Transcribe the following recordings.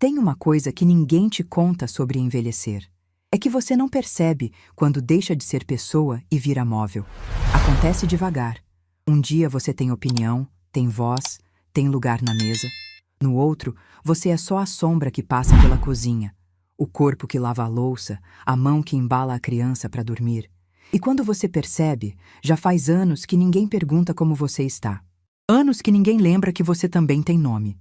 tem uma coisa que ninguém te conta sobre envelhecer. É que você não percebe quando deixa de ser pessoa e vira móvel. Acontece devagar. Um dia você tem opinião, tem voz, tem lugar na mesa. No outro, você é só a sombra que passa pela cozinha, o corpo que lava a louça, a mão que embala a criança para dormir. E quando você percebe, já faz anos que ninguém pergunta como você está. Anos que ninguém lembra que você também tem nome.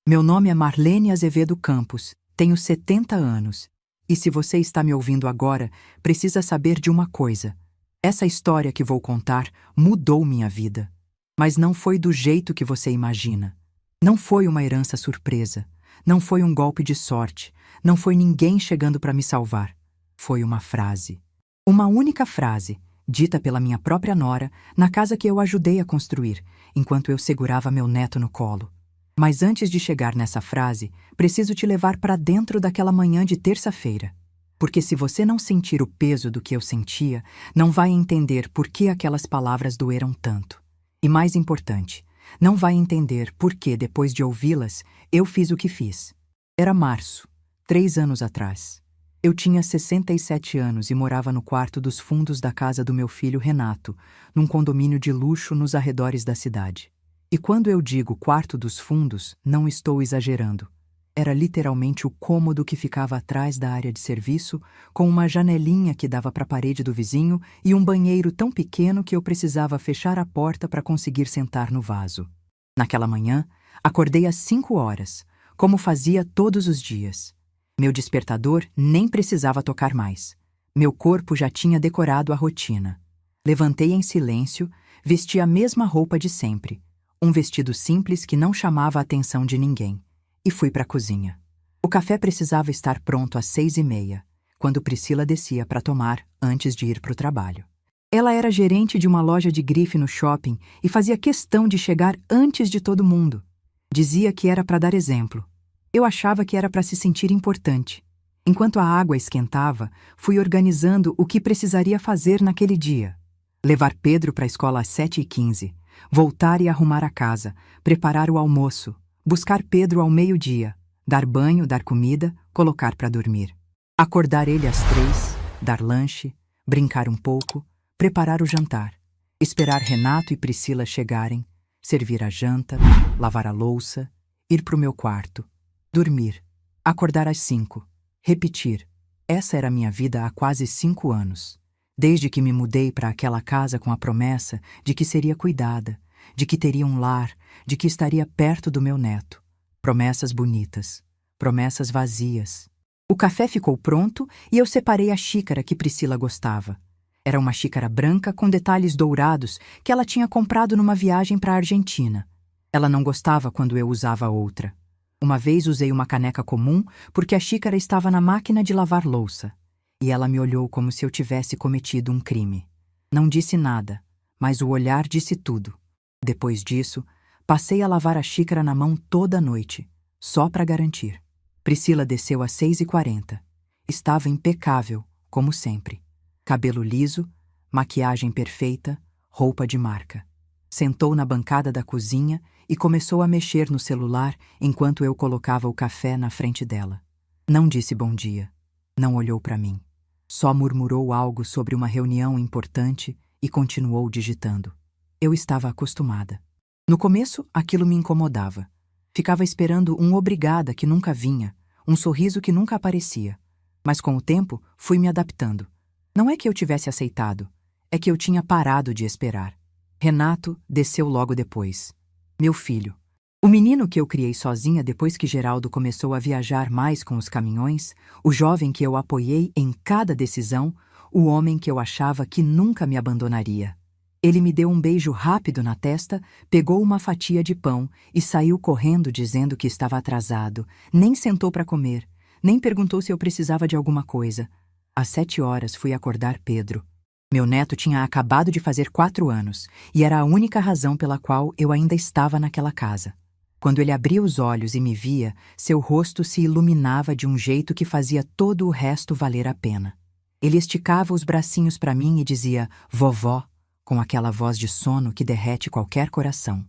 Meu nome é Marlene Azevedo Campos, tenho 70 anos. E se você está me ouvindo agora, precisa saber de uma coisa. Essa história que vou contar mudou minha vida. Mas não foi do jeito que você imagina. Não foi uma herança surpresa. Não foi um golpe de sorte. Não foi ninguém chegando para me salvar. Foi uma frase. Uma única frase, dita pela minha própria nora, na casa que eu ajudei a construir, enquanto eu segurava meu neto no colo. Mas antes de chegar nessa frase, preciso te levar para dentro daquela manhã de terça-feira. Porque se você não sentir o peso do que eu sentia, não vai entender por que aquelas palavras doeram tanto. E mais importante, não vai entender por que, depois de ouvi-las, eu fiz o que fiz. Era março, 3 anos atrás. Eu tinha 67 anos e morava no quarto dos fundos da casa do meu filho Renato, num condomínio de luxo nos arredores da cidade. E quando eu digo quarto dos fundos, não estou exagerando. Era literalmente o cômodo que ficava atrás da área de serviço, com uma janelinha que dava para a parede do vizinho e um banheiro tão pequeno que eu precisava fechar a porta para conseguir sentar no vaso. Naquela manhã, acordei às 5 horas, como fazia todos os dias. Meu despertador nem precisava tocar mais. Meu corpo já tinha decorado a rotina. Levantei em silêncio, vesti a mesma roupa de sempre. Um vestido simples que não chamava a atenção de ninguém. E fui para a cozinha. O café precisava estar pronto às 6h30, quando Priscila descia para tomar antes de ir para o trabalho. Ela era gerente de uma loja de grife no shopping e fazia questão de chegar antes de todo mundo. Dizia que era para dar exemplo. Eu achava que era para se sentir importante. Enquanto a água esquentava, fui organizando o que precisaria fazer naquele dia. Levar Pedro para a escola às 7h15. Voltar e arrumar a casa, preparar o almoço, buscar Pedro ao meio-dia, dar banho, dar comida, colocar para dormir. Acordar ele às 3, dar lanche, brincar um pouco, preparar o jantar, esperar Renato e Priscila chegarem, servir a janta, lavar a louça, ir para o meu quarto, dormir, acordar às 5, repetir. Essa era a minha vida há quase 5 anos. Desde que me mudei para aquela casa com a promessa de que seria cuidada, de que teria um lar, de que estaria perto do meu neto. Promessas bonitas, promessas vazias. O café ficou pronto e eu separei a xícara que Priscila gostava. Era uma xícara branca com detalhes dourados que ela tinha comprado numa viagem para a Argentina. Ela não gostava quando eu usava outra. Uma vez usei uma caneca comum porque a xícara estava na máquina de lavar louça. E ela me olhou como se eu tivesse cometido um crime. Não disse nada, mas o olhar disse tudo. Depois disso, passei a lavar a xícara na mão toda a noite, só para garantir. Priscila desceu às 6h40. Estava impecável, como sempre. Cabelo liso, maquiagem perfeita, roupa de marca. Sentou na bancada da cozinha e começou a mexer no celular enquanto eu colocava o café na frente dela. Não disse bom dia. Não olhou para mim. Só murmurou algo sobre uma reunião importante e continuou digitando. Eu estava acostumada. No começo, aquilo me incomodava. Ficava esperando um obrigada que nunca vinha, um sorriso que nunca aparecia. Mas com o tempo, fui me adaptando. Não é que eu tivesse aceitado, é que eu tinha parado de esperar. Renato desceu logo depois. Meu filho. O menino que eu criei sozinha depois que Geraldo começou a viajar mais com os caminhões, o jovem que eu apoiei em cada decisão, o homem que eu achava que nunca me abandonaria. Ele me deu um beijo rápido na testa, pegou uma fatia de pão e saiu correndo dizendo que estava atrasado, nem sentou para comer, nem perguntou se eu precisava de alguma coisa. Às 7 horas fui acordar Pedro. Meu neto tinha acabado de fazer 4 anos e era a única razão pela qual eu ainda estava naquela casa. Quando ele abria os olhos e me via, seu rosto se iluminava de um jeito que fazia todo o resto valer a pena. Ele esticava os bracinhos para mim e dizia, vovó, com aquela voz de sono que derrete qualquer coração.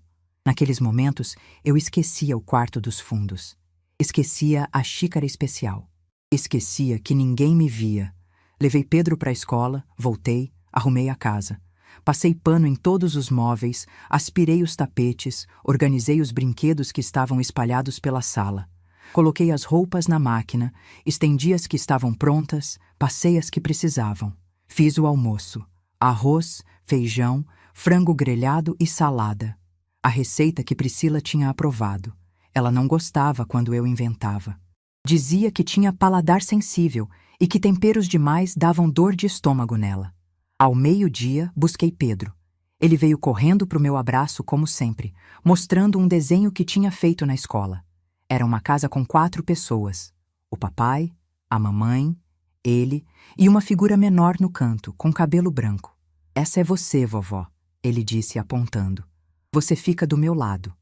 Naqueles momentos, eu esquecia o quarto dos fundos. Esquecia a xícara especial. Esquecia que ninguém me via. Levei Pedro para a escola, voltei, arrumei a casa. Passei pano em todos os móveis, aspirei os tapetes, organizei os brinquedos que estavam espalhados pela sala. Coloquei as roupas na máquina, estendi as que estavam prontas, passei as que precisavam. Fiz o almoço: arroz, feijão, frango grelhado e salada. A receita que Priscila tinha aprovado. Ela não gostava quando eu inventava. Dizia que tinha paladar sensível e que temperos demais davam dor de estômago nela. Ao meio-dia, busquei Pedro. Ele veio correndo para o meu abraço como sempre, mostrando um desenho que tinha feito na escola. Era uma casa com 4 pessoas: o papai, a mamãe, ele e uma figura menor no canto, com cabelo branco. "Essa é você, vovó", ele disse apontando. "Você fica do meu lado."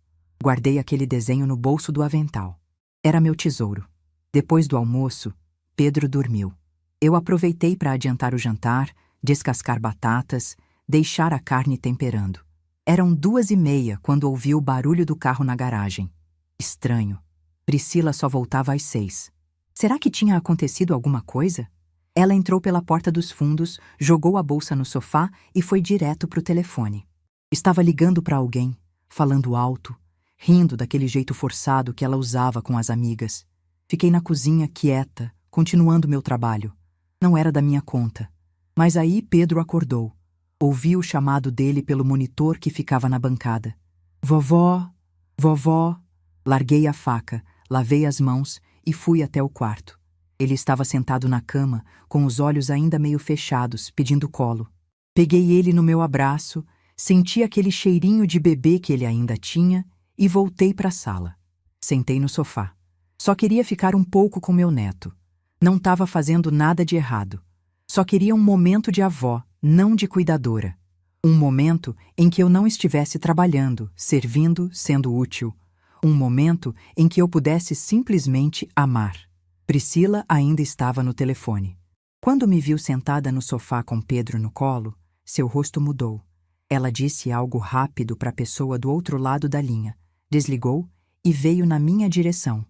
Guardei aquele desenho no bolso do avental. Era meu tesouro. Depois do almoço, Pedro dormiu. Eu aproveitei para adiantar o jantar, descascar batatas, deixar a carne temperando. Eram 2h30 quando ouvi o barulho do carro na garagem. Estranho. Priscila só voltava às 6. Será que tinha acontecido alguma coisa? Ela entrou pela porta dos fundos, jogou a bolsa no sofá e foi direto para o telefone. Estava ligando para alguém, falando alto, rindo daquele jeito forçado que ela usava com as amigas. Fiquei na cozinha quieta, continuando meu trabalho. Não era da minha conta. Mas aí Pedro acordou. Ouvi o chamado dele pelo monitor que ficava na bancada. "Vovó, vovó." Larguei a faca, lavei as mãos e fui até o quarto. Ele estava sentado na cama, com os olhos ainda meio fechados, pedindo colo. Peguei ele no meu abraço, senti aquele cheirinho de bebê que ele ainda tinha e voltei para a sala. Sentei no sofá. Só queria ficar um pouco com meu neto. Não estava fazendo nada de errado. Só queria um momento de avó, não de cuidadora. Um momento em que eu não estivesse trabalhando, servindo, sendo útil. Um momento em que eu pudesse simplesmente amar. Priscila ainda estava no telefone. Quando me viu sentada no sofá com Pedro no colo, seu rosto mudou. Ela disse algo rápido para a pessoa do outro lado da linha, desligou e veio na minha direção.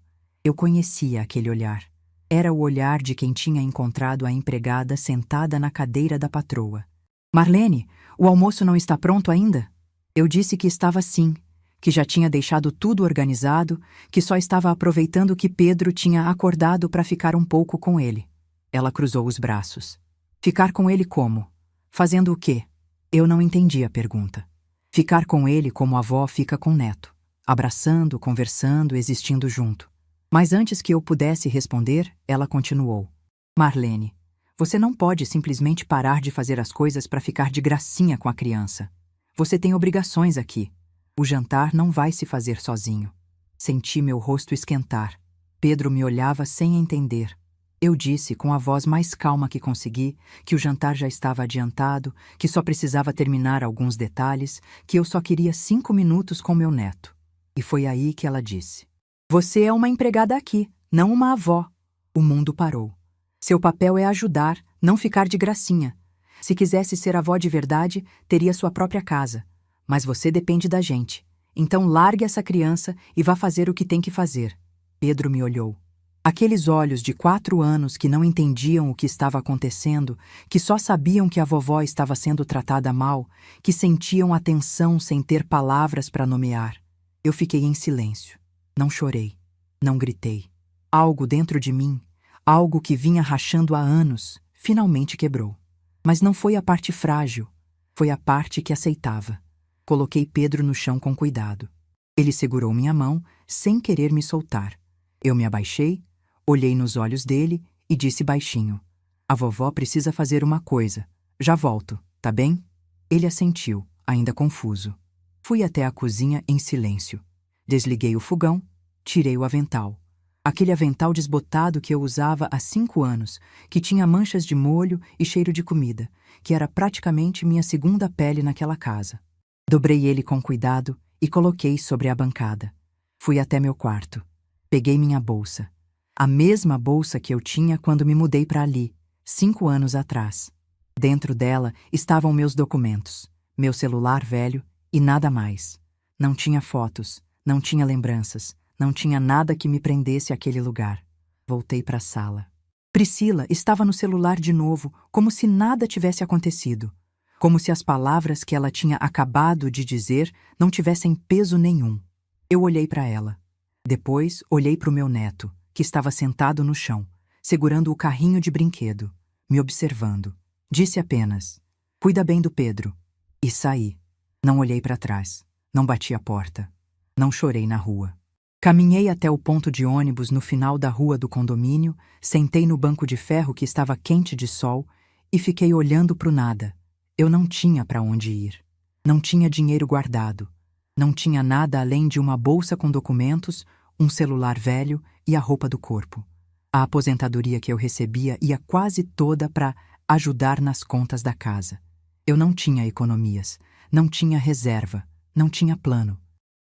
Eu conhecia aquele olhar. Era o olhar de quem tinha encontrado a empregada sentada na cadeira da patroa. "Marlene, o almoço não está pronto ainda?" Eu disse que estava sim, que já tinha deixado tudo organizado, que só estava aproveitando que Pedro tinha acordado para ficar um pouco com ele. Ela cruzou os braços. "Ficar com ele como? Fazendo o quê?" Eu não entendi a pergunta. Ficar com ele como a avó fica com o neto, abraçando, conversando, existindo junto. Mas antes que eu pudesse responder, ela continuou. "Marlene, você não pode simplesmente parar de fazer as coisas para ficar de gracinha com a criança. Você tem obrigações aqui. O jantar não vai se fazer sozinho." Senti meu rosto esquentar. Pedro me olhava sem entender. Eu disse, com a voz mais calma que consegui, que o jantar já estava adiantado, que só precisava terminar alguns detalhes, que eu só queria 5 minutos com meu neto. E foi aí que ela disse: "Você é uma empregada aqui, não uma avó." O mundo parou. Seu papel é ajudar, não ficar de gracinha. Se quisesse ser avó de verdade, teria sua própria casa. Mas você depende da gente. Então largue essa criança e vá fazer o que tem que fazer." Pedro me olhou. Aqueles olhos de 4 anos que não entendiam o que estava acontecendo, que só sabiam que a vovó estava sendo tratada mal, que sentiam a tensão sem ter palavras para nomear. Eu fiquei em silêncio. Não chorei. Não gritei. Algo dentro de mim, algo que vinha rachando há anos, finalmente quebrou. Mas não foi a parte frágil, foi a parte que aceitava. Coloquei Pedro no chão com cuidado. Ele segurou minha mão, sem querer me soltar. Eu me abaixei, olhei nos olhos dele e disse baixinho: "A vovó precisa fazer uma coisa. Já volto, tá bem?" Ele assentiu, ainda confuso. Fui até a cozinha em silêncio. Desliguei o fogão, tirei o avental. Aquele avental desbotado que eu usava há 5 anos, que tinha manchas de molho e cheiro de comida, que era praticamente minha segunda pele naquela casa. Dobrei ele com cuidado e coloquei sobre a bancada. Fui até meu quarto. Peguei minha bolsa. A mesma bolsa que eu tinha quando me mudei para ali, 5 anos atrás. Dentro dela estavam meus documentos, meu celular velho e nada mais. Não tinha fotos, não tinha lembranças, Não tinha nada que me prendesse àquele lugar. Voltei para a sala. Priscila estava no celular de novo, como se nada tivesse acontecido. Como se as palavras que ela tinha acabado de dizer não tivessem peso nenhum. Eu olhei para ela. Depois, olhei para o meu neto, que estava sentado no chão, segurando o carrinho de brinquedo, me observando. Disse apenas: "Cuida bem do Pedro." E saí. Não olhei para trás. Não bati a porta. Não chorei na rua. Caminhei até o ponto de ônibus no final da rua do condomínio, sentei no banco de ferro que estava quente de sol e fiquei olhando para o nada. Eu não tinha para onde ir. Não tinha dinheiro guardado. Não tinha nada além de uma bolsa com documentos, um celular velho e a roupa do corpo. A aposentadoria que eu recebia ia quase toda para ajudar nas contas da casa. Eu não tinha economias, não tinha reserva, não tinha plano.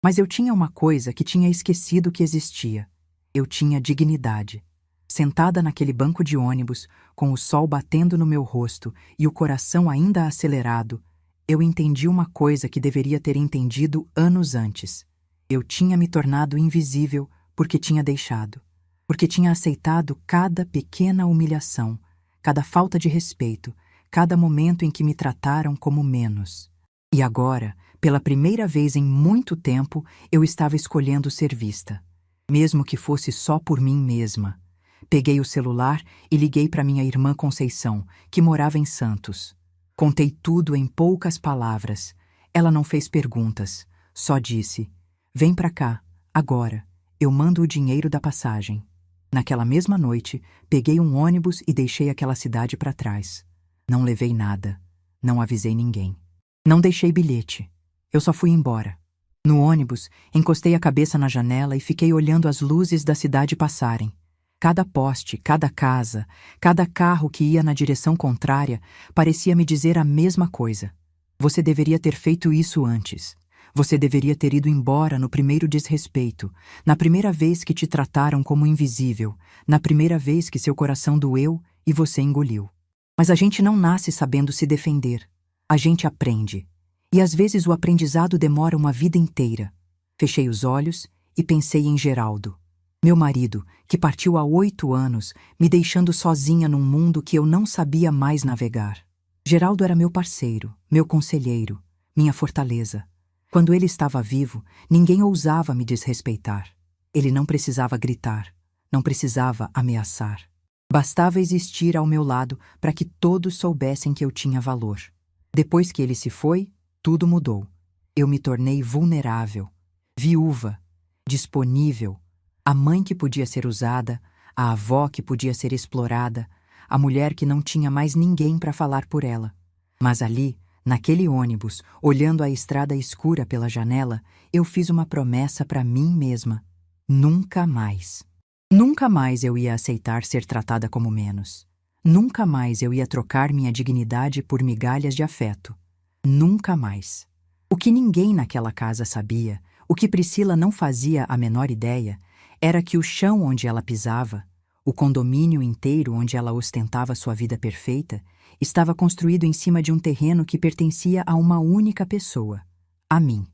Mas eu tinha uma coisa que tinha esquecido que existia. Eu tinha dignidade. Sentada naquele banco de ônibus, com o sol batendo no meu rosto e o coração ainda acelerado, eu entendi uma coisa que deveria ter entendido anos antes. Eu tinha me tornado invisível porque tinha deixado. Porque tinha aceitado cada pequena humilhação, cada falta de respeito, cada momento em que me trataram como menos. E agora, pela primeira vez em muito tempo, eu estava escolhendo ser vista. Mesmo que fosse só por mim mesma. Peguei o celular e liguei para minha irmã Conceição, que morava em Santos. Contei tudo em poucas palavras. Ela não fez perguntas, só disse: "Vem para cá, agora. Eu mando o dinheiro da passagem." Naquela mesma noite, peguei um ônibus e deixei aquela cidade para trás. Não levei nada. Não avisei ninguém. Não deixei bilhete. Eu só fui embora. No ônibus, encostei a cabeça na janela e fiquei olhando as luzes da cidade passarem. Cada poste, cada casa, cada carro que ia na direção contrária parecia me dizer a mesma coisa. Você deveria ter feito isso antes. Você deveria ter ido embora no primeiro desrespeito, na primeira vez que te trataram como invisível, na primeira vez que seu coração doeu e você engoliu. Mas a gente não nasce sabendo se defender. A gente aprende. E às vezes o aprendizado demora uma vida inteira. Fechei os olhos e pensei em Geraldo. Meu marido, que partiu há 8 anos, me deixando sozinha num mundo que eu não sabia mais navegar. Geraldo era meu parceiro, meu conselheiro, minha fortaleza. Quando ele estava vivo, ninguém ousava me desrespeitar. Ele não precisava gritar, não precisava ameaçar. Bastava existir ao meu lado para que todos soubessem que eu tinha valor. Depois que ele se foi, tudo mudou. Eu me tornei vulnerável, viúva, disponível, a mãe que podia ser usada, a avó que podia ser explorada, a mulher que não tinha mais ninguém para falar por ela. Mas ali, naquele ônibus, olhando a estrada escura pela janela, eu fiz uma promessa para mim mesma. Nunca mais. Nunca mais eu ia aceitar ser tratada como menos. Nunca mais eu ia trocar minha dignidade por migalhas de afeto. Nunca mais. O que ninguém naquela casa sabia, o que Priscila não fazia a menor ideia, era que o chão onde ela pisava, o condomínio inteiro onde ela ostentava sua vida perfeita, estava construído em cima de um terreno que pertencia a uma única pessoa, a mim.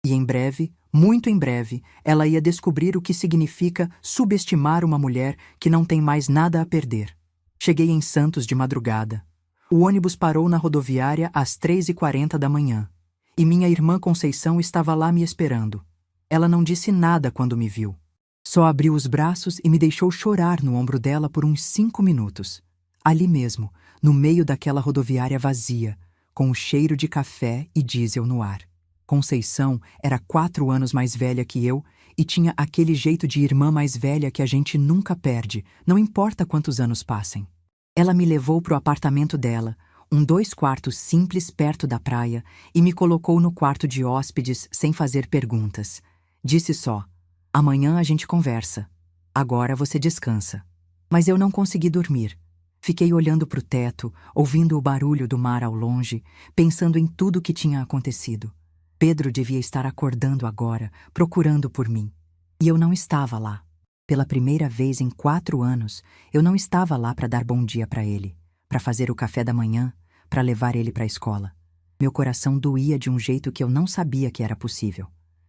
E em breve, muito em breve, ela ia descobrir o que significa subestimar uma mulher que não tem mais nada a perder. Cheguei em Santos de madrugada. O ônibus parou na rodoviária às 3h40 da manhã. E minha irmã Conceição estava lá me esperando. Ela não disse nada quando me viu. Só abriu os braços e me deixou chorar no ombro dela por uns 5 minutos. Ali mesmo, no meio daquela rodoviária vazia, com o cheiro de café e diesel no ar. Conceição era 4 anos mais velha que eu e tinha aquele jeito de irmã mais velha que a gente nunca perde, não importa quantos anos passem. Ela me levou para o apartamento dela, um 2 quartos simples perto da praia, e me colocou no quarto de hóspedes sem fazer perguntas. Disse só: "Amanhã a gente conversa. Agora você descansa." Mas eu não consegui dormir. Fiquei olhando para o teto, ouvindo o barulho do mar ao longe, pensando em tudo o que tinha acontecido. Pedro devia estar acordando agora, procurando por mim. E eu não estava lá. Pela primeira vez em 4 anos, eu não estava lá para dar bom dia para ele, para fazer o café da manhã, para levar ele para a escola. Meu coração doía de um jeito que eu não sabia que era possível.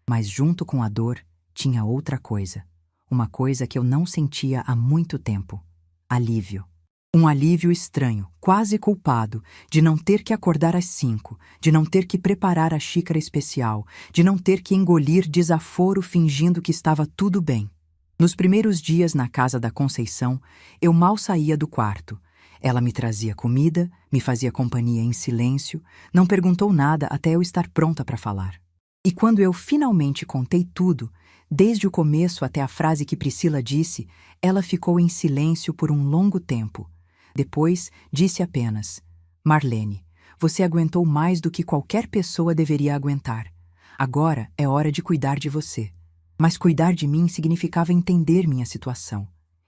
Mas junto com a dor, tinha outra coisa. Uma coisa que eu não sentia há muito tempo. Alívio. Um alívio estranho, quase culpado, de não ter que acordar às 5, de não ter que preparar a xícara especial, de não ter que engolir desaforo fingindo que estava tudo bem. Nos primeiros dias na casa da Conceição, eu mal saía do quarto. Ela me trazia comida, me fazia companhia em silêncio, não perguntou nada até eu estar pronta para falar. E quando eu finalmente contei tudo, desde o começo até a frase que Priscila disse, ela ficou em silêncio por um longo tempo. Depois, disse apenas: Marlene, você aguentou mais do que qualquer pessoa deveria aguentar. Agora é hora de cuidar de você. Mas cuidar de mim significava entender minha situação.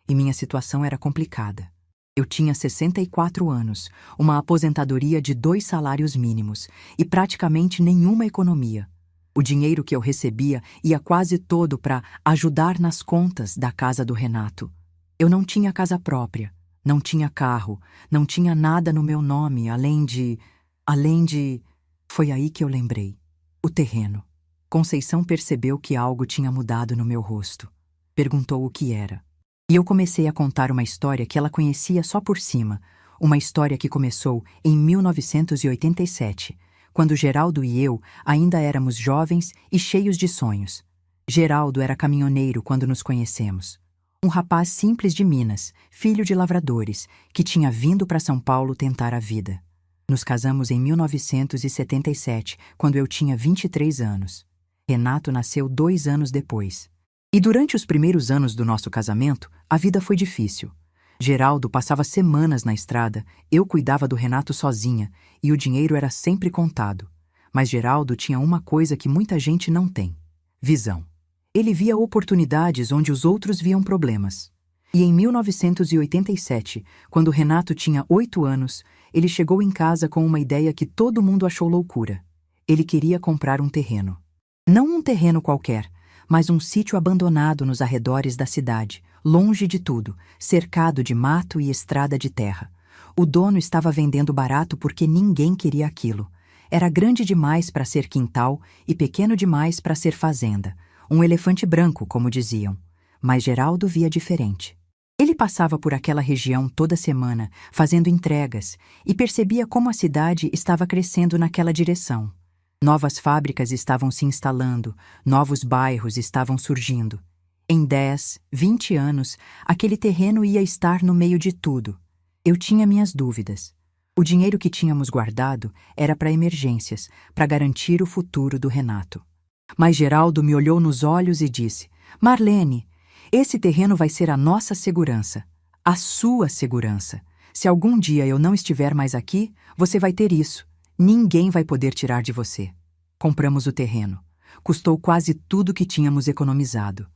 E minha situação era complicada. Eu tinha 64 anos, uma aposentadoria de 2 salários mínimos e praticamente nenhuma economia. O dinheiro que eu recebia ia quase todo para ajudar nas contas da casa do Renato. Eu não tinha casa própria. Não tinha carro, não tinha nada no meu nome, além de... Foi aí que eu lembrei. O terreno. Conceição percebeu que algo tinha mudado no meu rosto. Perguntou o que era. E eu comecei a contar uma história que ela conhecia só por cima, uma história que começou em 1987, quando Geraldo e eu ainda éramos jovens e cheios de sonhos. Geraldo era caminhoneiro quando nos conhecemos. Um rapaz simples de Minas, filho de lavradores, que tinha vindo para São Paulo tentar a vida. Nos casamos em 1977, quando eu tinha 23 anos. Renato nasceu 2 anos depois. E durante os primeiros anos do nosso casamento, a vida foi difícil. Geraldo passava semanas na estrada, eu cuidava do Renato sozinha, e o dinheiro era sempre contado. Mas Geraldo tinha uma coisa que muita gente não tem: visão. Ele via oportunidades onde os outros viam problemas. E em 1987, quando Renato tinha 8 anos, ele chegou em casa com uma ideia que todo mundo achou loucura. Ele queria comprar um terreno. Não um terreno qualquer, mas um sítio abandonado nos arredores da cidade, longe de tudo, cercado de mato e estrada de terra. O dono estava vendendo barato porque ninguém queria aquilo. Era grande demais para ser quintal e pequeno demais para ser fazenda. Um elefante branco, como diziam. Mas Geraldo via diferente. Ele passava por aquela região toda semana, fazendo entregas, e percebia como a cidade estava crescendo naquela direção. Novas fábricas estavam se instalando, novos bairros estavam surgindo. Em 10, 20 anos, aquele terreno ia estar no meio de tudo. Eu tinha minhas dúvidas. O dinheiro que tínhamos guardado era para emergências, para garantir o futuro do Renato. Mas Geraldo me olhou nos olhos e disse: Marlene, esse terreno vai ser a nossa segurança, a sua segurança. Se algum dia eu não estiver mais aqui, você vai ter isso. Ninguém vai poder tirar de você. Compramos o terreno. Custou quase tudo que tínhamos economizado.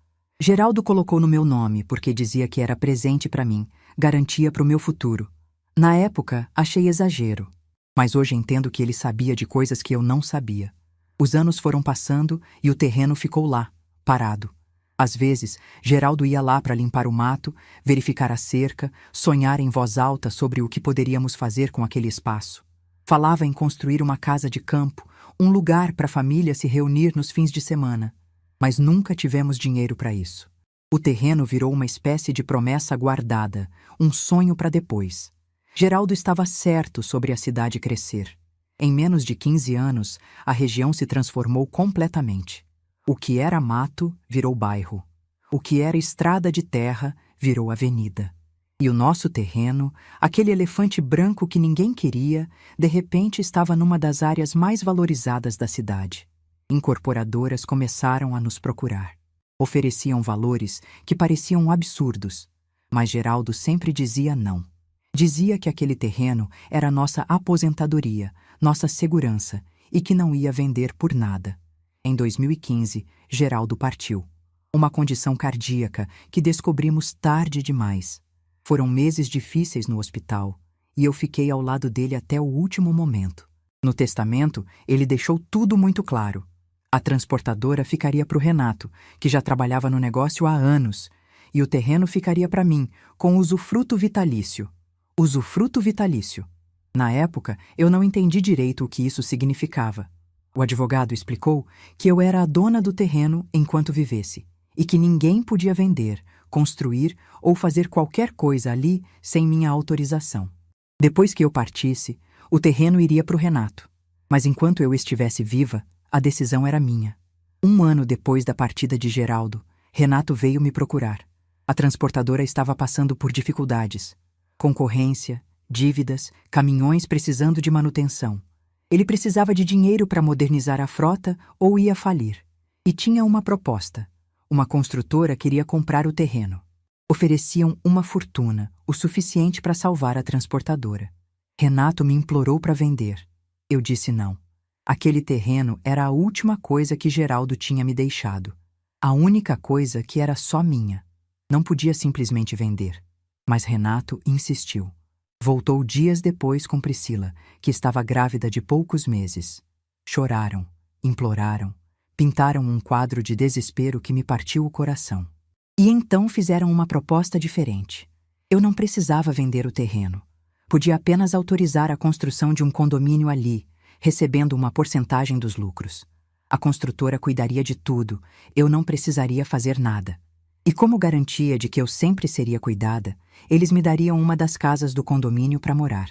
Geraldo colocou no meu nome porque dizia que era presente para mim, garantia para o meu futuro. Na época, achei exagero, mas hoje entendo que ele sabia de coisas que eu não sabia. Os anos foram passando e o terreno ficou lá, parado. Às vezes, Geraldo ia lá para limpar o mato, verificar a cerca, sonhar em voz alta sobre o que poderíamos fazer com aquele espaço. Falava em construir uma casa de campo, um lugar para a família se reunir nos fins de semana. Mas nunca tivemos dinheiro para isso. O terreno virou uma espécie de promessa guardada, um sonho para depois. Geraldo estava certo sobre a cidade crescer. Em menos de 15 anos, a região se transformou completamente. O que era mato virou bairro. O que era estrada de terra virou avenida. E o nosso terreno, aquele elefante branco que ninguém queria, de repente estava numa das áreas mais valorizadas da cidade. Incorporadoras começaram a nos procurar. Ofereciam valores que pareciam absurdos, mas Geraldo sempre dizia não. Dizia que aquele terreno era nossa aposentadoria, nossa segurança, e que não ia vender por nada. Em 2015, Geraldo partiu. Uma condição cardíaca que descobrimos tarde demais. Foram meses difíceis no hospital, e eu fiquei ao lado dele até o último momento. No testamento, ele deixou tudo muito claro. A transportadora ficaria para o Renato, que já trabalhava no negócio há anos, e o terreno ficaria para mim, com usufruto vitalício. Usufruto vitalício. Na época, eu não entendi direito o que isso significava. O advogado explicou que eu era a dona do terreno enquanto vivesse, e que ninguém podia vender, construir ou fazer qualquer coisa ali sem minha autorização. Depois que eu partisse, o terreno iria para o Renato. Mas enquanto eu estivesse viva, a decisão era minha. 1 ano depois da partida de Geraldo, Renato veio me procurar. A transportadora estava passando por dificuldades. Concorrência, dívidas, caminhões precisando de manutenção. Ele precisava de dinheiro para modernizar a frota ou ia falir. E tinha uma proposta. Uma construtora queria comprar o terreno. Ofereciam uma fortuna, o suficiente para salvar a transportadora. Renato me implorou para vender. Eu disse não. Aquele terreno era a última coisa que Geraldo tinha me deixado. A única coisa que era só minha. Não podia simplesmente vender. Mas Renato insistiu. Voltou dias depois com Priscila, que estava grávida de poucos meses. Choraram, imploraram, pintaram um quadro de desespero que me partiu o coração. E então fizeram uma proposta diferente. Eu não precisava vender o terreno. Podia apenas autorizar a construção de um condomínio ali, recebendo uma porcentagem dos lucros. A construtora cuidaria de tudo, eu não precisaria fazer nada. E como garantia de que eu sempre seria cuidada, eles me dariam uma das casas do condomínio para morar.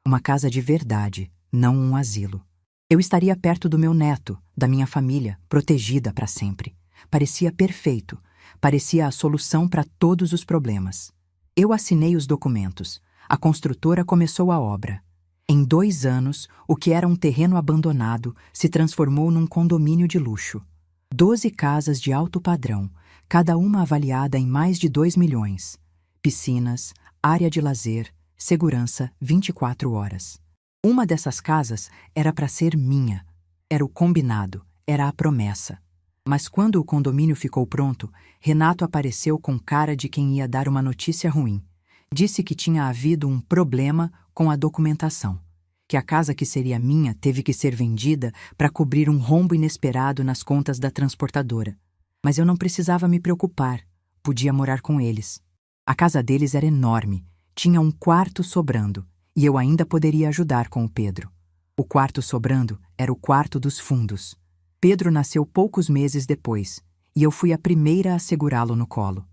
Uma casa de verdade, não um asilo. Eu estaria perto do meu neto, da minha família, protegida para sempre. Parecia perfeito, parecia a solução para todos os problemas. Eu assinei os documentos. A construtora começou a obra. Em 2 anos, o que era um terreno abandonado se transformou num condomínio de luxo. 12 casas de alto padrão, cada uma avaliada em mais de 2 milhões. Piscinas, área de lazer, segurança 24 horas. Uma dessas casas era para ser minha. Era o combinado, era a promessa. Mas quando o condomínio ficou pronto, Renato apareceu com cara de quem ia dar uma notícia ruim. Disse que tinha havido um problema com a documentação, que a casa que seria minha teve que ser vendida para cobrir um rombo inesperado nas contas da transportadora. Mas eu não precisava me preocupar, podia morar com eles. A casa deles era enorme, tinha um quarto sobrando, e eu ainda poderia ajudar com o Pedro. O quarto sobrando era o quarto dos fundos. Pedro nasceu poucos meses depois, e eu fui a primeira a segurá-lo no colo.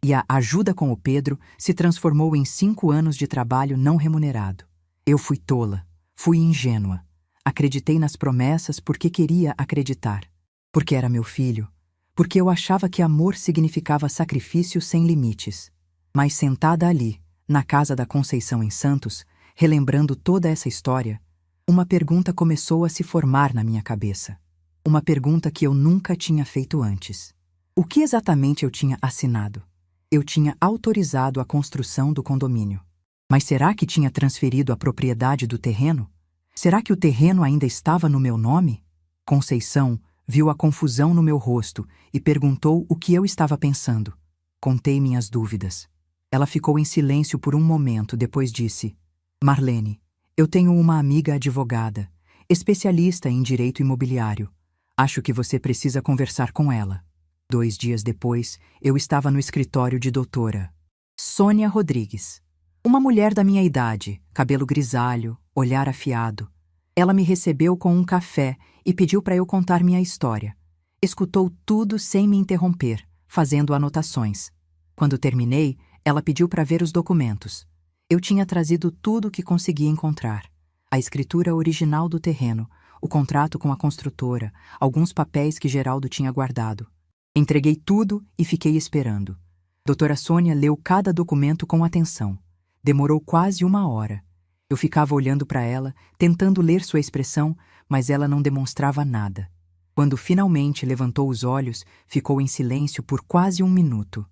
E a ajuda com o Pedro se transformou em 5 anos de trabalho não remunerado. Eu fui tola, fui ingênua. Acreditei nas promessas porque queria acreditar. Porque era meu filho. Porque eu achava que amor significava sacrifício sem limites. Mas sentada ali, na casa da Conceição em Santos, relembrando toda essa história, uma pergunta começou a se formar na minha cabeça. Uma pergunta que eu nunca tinha feito antes. O que exatamente eu tinha assinado? Eu tinha autorizado a construção do condomínio. Mas será que tinha transferido a propriedade do terreno? Será que o terreno ainda estava no meu nome? Conceição viu a confusão no meu rosto e perguntou o que eu estava pensando. Contei minhas dúvidas. Ela ficou em silêncio por um momento, depois disse: Marlene, eu tenho uma amiga advogada, especialista em direito imobiliário. Acho que você precisa conversar com ela. 2 dias depois, eu estava no escritório de doutora Sônia Rodrigues. Uma mulher da minha idade, cabelo grisalho, olhar afiado. Ela me recebeu com um café e pediu para eu contar minha história. Escutou tudo sem me interromper, fazendo anotações. Quando terminei, ela pediu para ver os documentos. Eu tinha trazido tudo o que consegui encontrar. A escritura original do terreno, o contrato com a construtora, alguns papéis que Geraldo tinha guardado. Entreguei tudo e fiquei esperando. Doutora Sônia leu cada documento com atenção. Demorou quase 1 hora. Eu ficava olhando para ela, tentando ler sua expressão, mas ela não demonstrava nada. Quando finalmente levantou os olhos, ficou em silêncio por quase 1 minuto.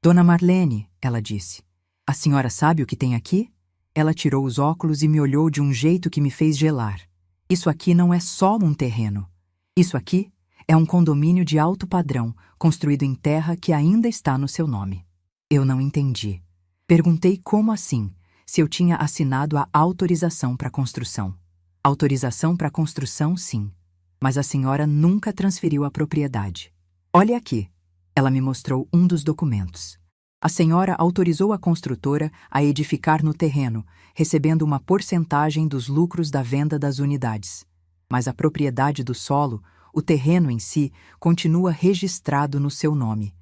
Dona Marlene, ela disse, a senhora sabe o que tem aqui? Ela tirou os óculos e me olhou de um jeito que me fez gelar. Isso aqui não é só um terreno. Isso aqui é um condomínio de alto padrão, construído em terra que ainda está no seu nome. Eu não entendi. Perguntei como assim, se eu tinha assinado a autorização para construção. Autorização para construção, sim. Mas a senhora nunca transferiu a propriedade. Olhe aqui. Ela me mostrou um dos documentos. A senhora autorizou a construtora a edificar no terreno, recebendo uma porcentagem dos lucros da venda das unidades. Mas a propriedade do solo, o terreno em si, continua registrado no seu nome.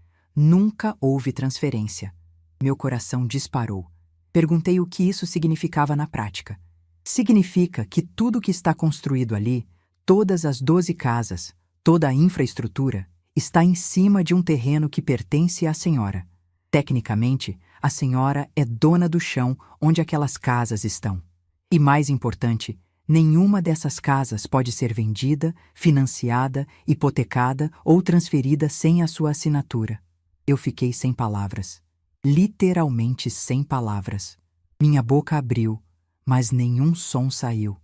Nunca houve transferência. Meu coração disparou. Perguntei o que isso significava na prática. Significa que tudo que está construído ali, todas as 12 casas, toda a infraestrutura, está em cima de um terreno que pertence à senhora. Tecnicamente, a senhora é dona do chão onde aquelas casas estão. E mais importante, nenhuma dessas casas pode ser vendida, financiada, hipotecada ou transferida sem a sua assinatura. Eu fiquei sem palavras. Literalmente sem palavras. Minha boca abriu, mas nenhum som saiu.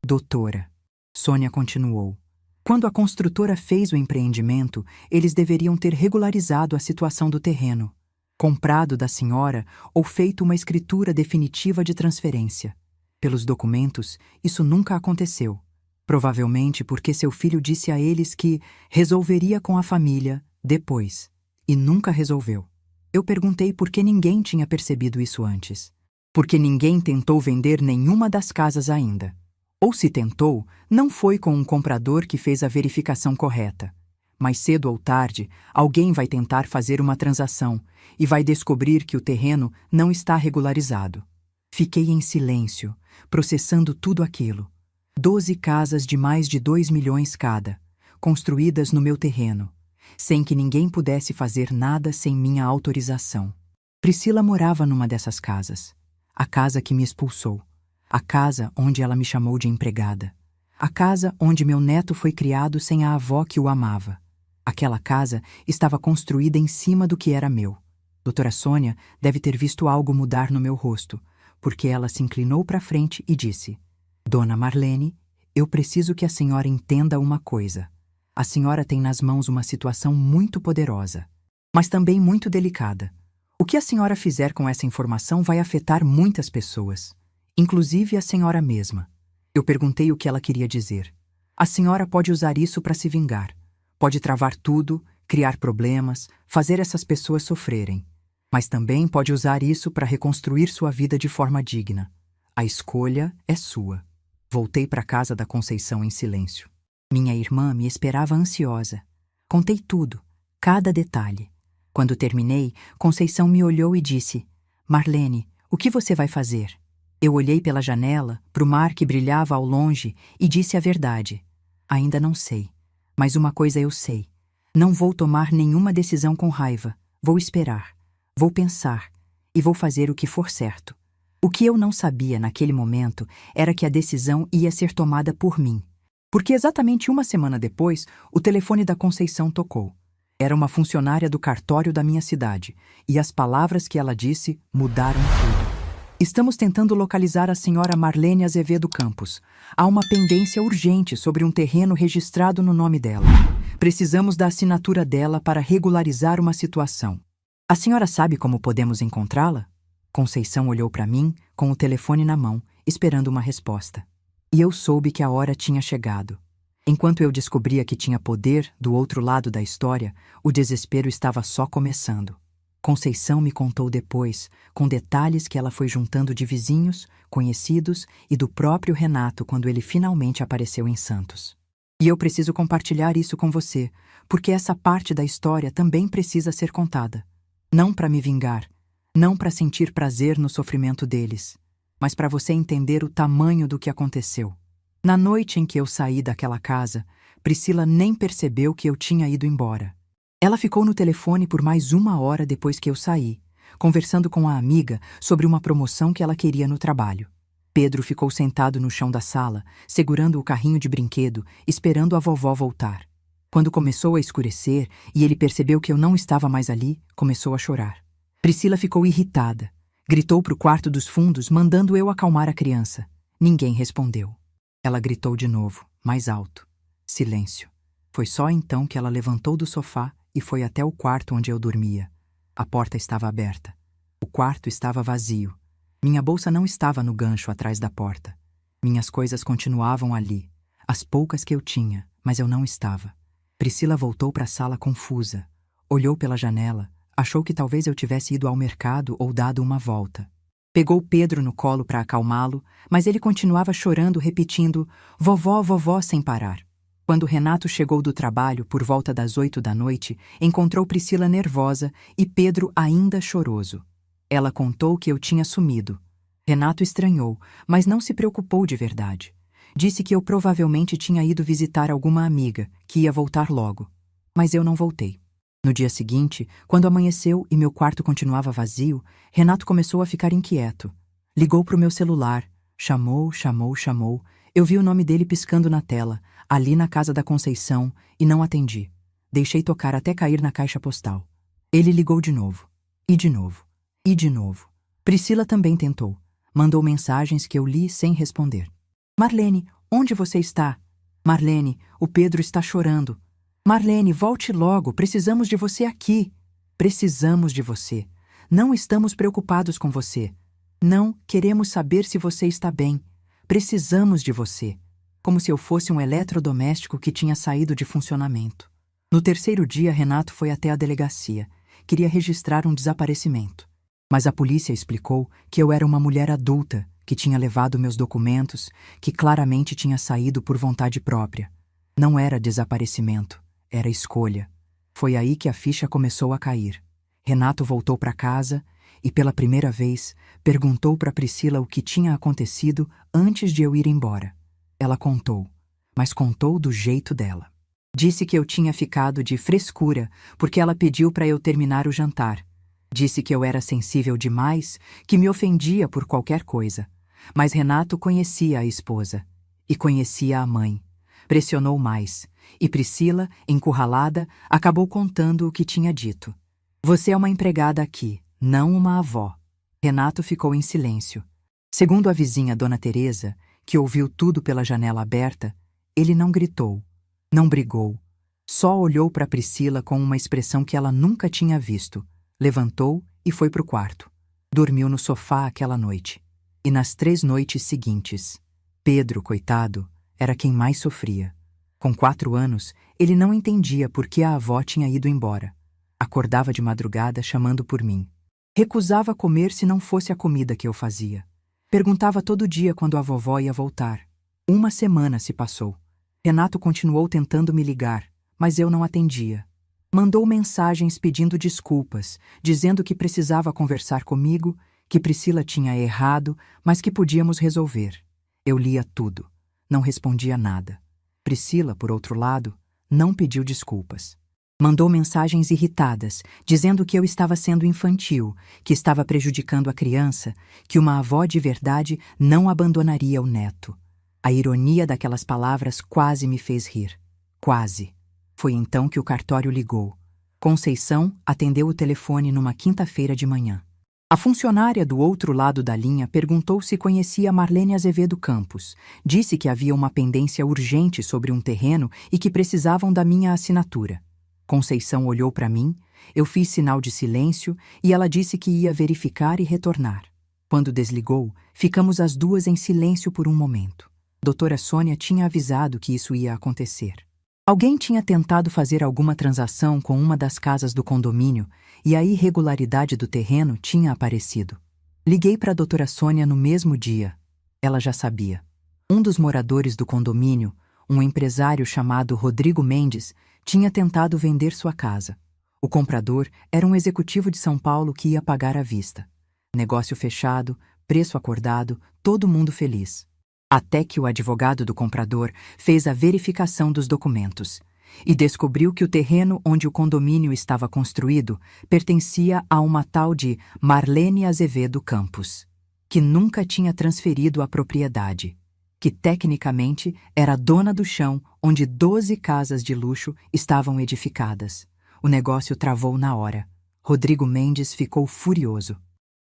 Doutora, Sônia continuou. Quando a construtora fez o empreendimento, eles deveriam ter regularizado a situação do terreno, comprado da senhora ou feito uma escritura definitiva de transferência. Pelos documentos, isso nunca aconteceu. Provavelmente porque seu filho disse a eles que resolveria com a família depois, e nunca resolveu. Eu perguntei por que ninguém tinha percebido isso antes. Porque ninguém tentou vender nenhuma das casas ainda. Ou se tentou, não foi com um comprador que fez a verificação correta. Mais cedo ou tarde, alguém vai tentar fazer uma transação e vai descobrir que o terreno não está regularizado. Fiquei em silêncio, processando tudo aquilo. 12 casas de mais de 2 milhões cada, construídas no meu terreno, sem que ninguém pudesse fazer nada sem minha autorização. Priscila morava numa dessas casas. A casa que me expulsou. A casa onde ela me chamou de empregada. A casa onde meu neto foi criado sem a avó que o amava. Aquela casa estava construída em cima do que era meu. Doutora Sônia deve ter visto algo mudar no meu rosto, porque ela se inclinou para frente e disse: Dona Marlene, eu preciso que a senhora entenda uma coisa. A senhora tem nas mãos uma situação muito poderosa, mas também muito delicada. O que a senhora fizer com essa informação vai afetar muitas pessoas, inclusive a senhora mesma. Eu perguntei o que ela queria dizer. A senhora pode usar isso para se vingar. Pode travar tudo, criar problemas, fazer essas pessoas sofrerem. Mas também pode usar isso para reconstruir sua vida de forma digna. A escolha é sua. Voltei para a casa da Conceição em silêncio. Minha irmã me esperava ansiosa. Contei tudo, cada detalhe. Quando terminei, Conceição me olhou e disse: Marlene, o que você vai fazer? Eu olhei pela janela, para o mar que brilhava ao longe, e disse a verdade. Ainda não sei. Mas uma coisa eu sei. Não vou tomar nenhuma decisão com raiva. Vou esperar. Vou pensar. E vou fazer o que for certo. O que eu não sabia naquele momento era que a decisão ia ser tomada por mim. Porque exatamente uma semana depois, o telefone da Conceição tocou. Era uma funcionária do cartório da minha cidade, e as palavras que ela disse mudaram tudo. Estamos tentando localizar a senhora Marlene Azevedo Campos. Há uma pendência urgente sobre um terreno registrado no nome dela. Precisamos da assinatura dela para regularizar uma situação. A senhora sabe como podemos encontrá-la? Conceição olhou para mim, com o telefone na mão, esperando uma resposta. E eu soube que a hora tinha chegado. Enquanto eu descobria que tinha poder do outro lado da história, o desespero estava só começando. Conceição me contou depois, com detalhes que ela foi juntando de vizinhos, conhecidos e do próprio Renato quando ele finalmente apareceu em Santos. E eu preciso compartilhar isso com você, porque essa parte da história também precisa ser contada. Não para me vingar, não para sentir prazer no sofrimento deles, mas para você entender o tamanho do que aconteceu. Na noite em que eu saí daquela casa, Priscila nem percebeu que eu tinha ido embora. Ela ficou no telefone por mais 1 hora depois que eu saí, conversando com a amiga sobre uma promoção que ela queria no trabalho. Pedro ficou sentado no chão da sala, segurando o carrinho de brinquedo, esperando a vovó voltar. Quando começou a escurecer e ele percebeu que eu não estava mais ali, começou a chorar. Priscila ficou irritada. Gritou para o quarto dos fundos, mandando eu acalmar a criança. Ninguém respondeu. Ela gritou de novo, mais alto. Silêncio. Foi só então que ela levantou do sofá e foi até o quarto onde eu dormia. A porta estava aberta. O quarto estava vazio. Minha bolsa não estava no gancho atrás da porta. Minhas coisas continuavam ali, as poucas que eu tinha, mas eu não estava. Priscila voltou para a sala confusa. Olhou pela janela, achou que talvez eu tivesse ido ao mercado ou dado uma volta. Pegou Pedro no colo para acalmá-lo, mas ele continuava chorando, repetindo: vovó, vovó, sem parar. Quando Renato chegou do trabalho por volta das 8 da noite, encontrou Priscila nervosa e Pedro ainda choroso. Ela contou que eu tinha sumido. Renato estranhou, mas não se preocupou de verdade. Disse que eu provavelmente tinha ido visitar alguma amiga, que ia voltar logo. Mas eu não voltei. No dia seguinte, quando amanheceu e meu quarto continuava vazio, Renato começou a ficar inquieto. Ligou para o meu celular. Chamou. Eu vi o nome dele piscando na tela, ali na casa da Conceição, e não atendi. Deixei tocar até cair na caixa postal. Ele ligou de novo. E de novo. E de novo. Priscila também tentou. Mandou mensagens que eu li sem responder. Marlene, onde você está? Marlene, o Pedro está chorando. Marlene, volte logo, precisamos de você aqui. Precisamos de você. Não estamos preocupados com você. Não queremos saber se você está bem. Precisamos de você. Como se eu fosse um eletrodoméstico que tinha saído de funcionamento. No terceiro dia, Renato foi até a delegacia. Queria registrar um desaparecimento. Mas a polícia explicou que eu era uma mulher adulta, que tinha levado meus documentos, que claramente tinha saído por vontade própria. Não era desaparecimento, era escolha. Foi aí que a ficha começou a cair. Renato voltou para casa e, pela primeira vez, perguntou para Priscila o que tinha acontecido antes de eu ir embora. Ela contou, mas contou do jeito dela. Disse que eu tinha ficado de frescura porque ela pediu para eu terminar o jantar. Disse que eu era sensível demais, que me ofendia por qualquer coisa. Mas Renato conhecia a esposa e conhecia a mãe. Pressionou mais, e Priscila, encurralada, acabou contando o que tinha dito. Você é uma empregada aqui, não uma avó. Renato ficou em silêncio. Segundo a vizinha Dona Teresa, que ouviu tudo pela janela aberta, ele não gritou, não brigou. Só olhou para Priscila com uma expressão que ela nunca tinha visto. Levantou e foi para o quarto. Dormiu no sofá aquela noite. E nas 3 noites seguintes. Pedro, coitado, era quem mais sofria. Com 4 anos, ele não entendia por que a avó tinha ido embora. Acordava de madrugada chamando por mim. Recusava comer se não fosse a comida que eu fazia. Perguntava todo dia quando a vovó ia voltar. 1 semana se passou. Renato continuou tentando me ligar, mas eu não atendia. Mandou mensagens pedindo desculpas, dizendo que precisava conversar comigo, que Priscila tinha errado, mas que podíamos resolver. Eu lia tudo. Não respondia nada. Priscila, por outro lado, não pediu desculpas. Mandou mensagens irritadas, dizendo que eu estava sendo infantil, que estava prejudicando a criança, que uma avó de verdade não abandonaria o neto. A ironia daquelas palavras quase me fez rir. Quase. Foi então que o cartório ligou. Conceição atendeu o telefone numa quinta-feira de manhã. A funcionária do outro lado da linha perguntou se conhecia Marlene Azevedo Campos. Disse que havia uma pendência urgente sobre um terreno e que precisavam da minha assinatura. Conceição olhou para mim, eu fiz sinal de silêncio e ela disse que ia verificar e retornar. Quando desligou, ficamos as duas em silêncio por um momento. Doutora Sônia tinha avisado que isso ia acontecer. Alguém tinha tentado fazer alguma transação com uma das casas do condomínio e a irregularidade do terreno tinha aparecido. Liguei para a doutora Sônia no mesmo dia. Ela já sabia. Um dos moradores do condomínio, um empresário chamado Rodrigo Mendes, tinha tentado vender sua casa. O comprador era um executivo de São Paulo que ia pagar à vista. Negócio fechado, preço acordado, todo mundo feliz. Até que o advogado do comprador fez a verificação dos documentos e descobriu que o terreno onde o condomínio estava construído pertencia a uma tal de Marlene Azevedo Campos, que nunca tinha transferido a propriedade, que tecnicamente era dona do chão onde 12 casas de luxo estavam edificadas. O negócio travou na hora. Rodrigo Mendes ficou furioso.